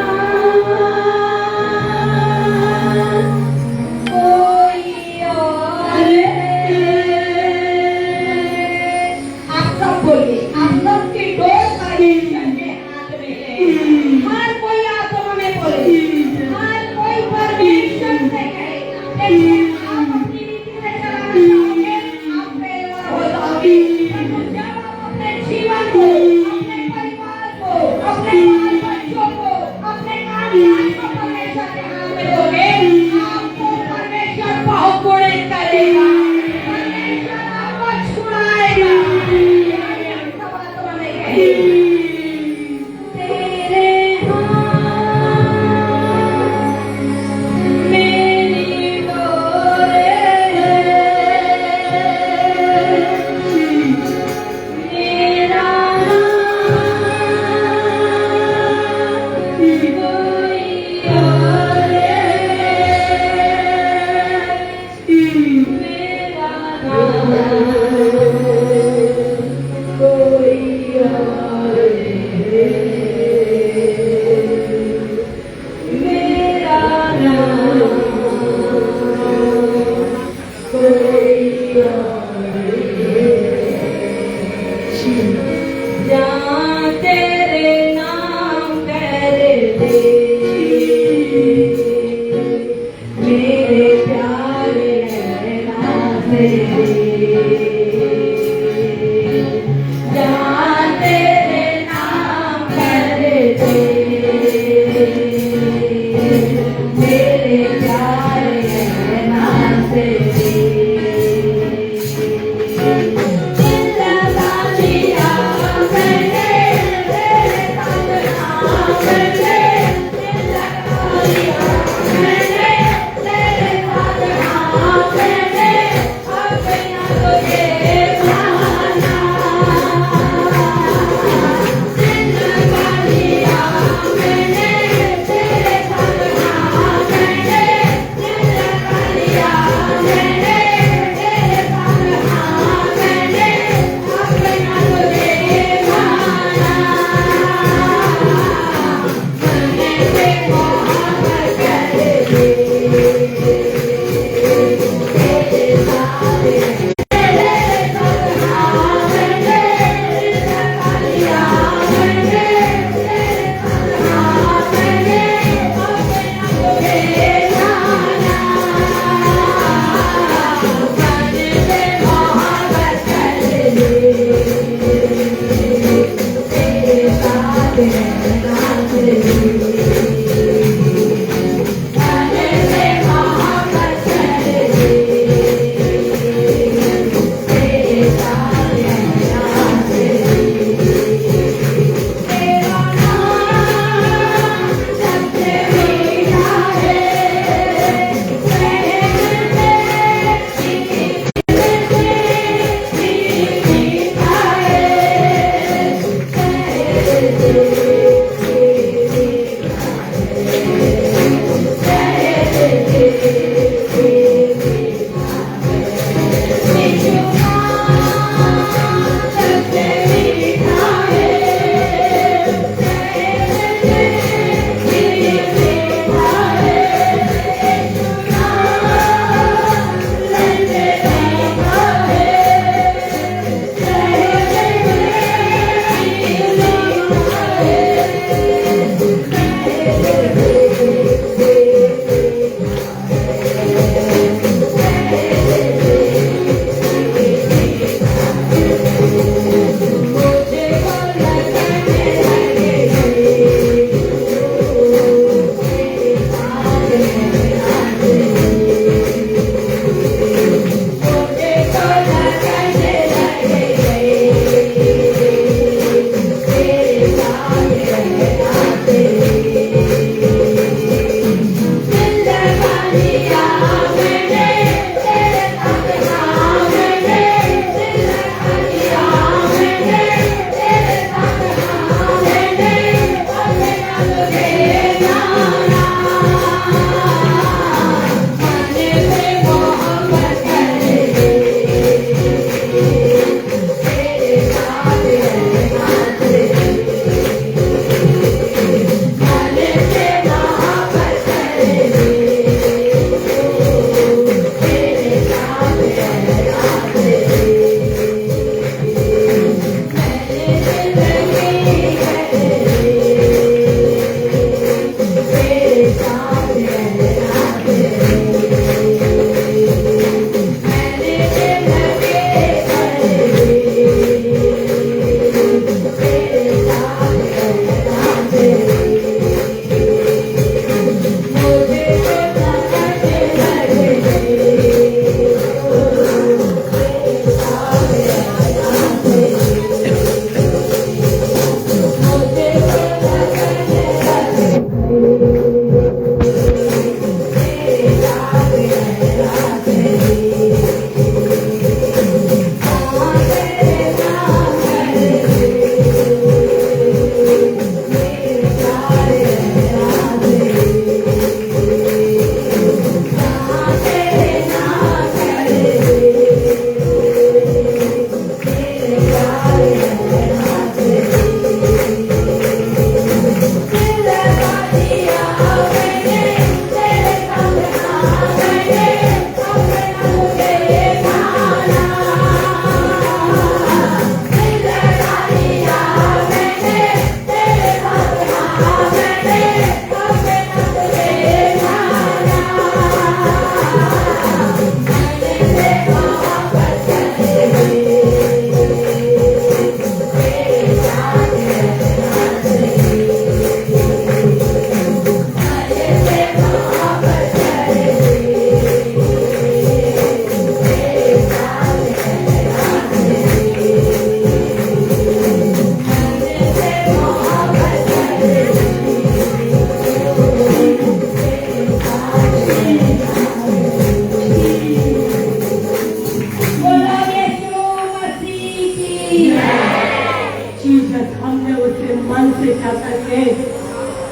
A: जीसस, हमने उसे मन से क्या करके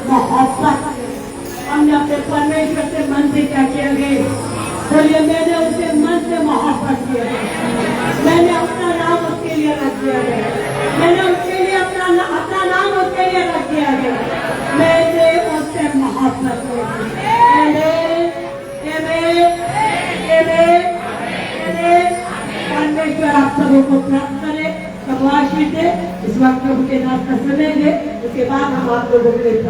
A: मोहब्बत, हमने अपने परमेश्वर से मन से क्या किया गया? बोलिए, मैंने उसे मन से मोहब्बत किया है। मैंने अपना नाम उसके लिए रख दिया है। मैंने उसके लिए अपना नाम उसके लिए रख दिया है। मैंने उससे मोहब्बत की। परमेश्वर आप सबों को प्राप्त करे, सब आशीष दे। इस वक्त प्रभु के नाम का समय दे, उसके बाद हम आप लोगों के लिए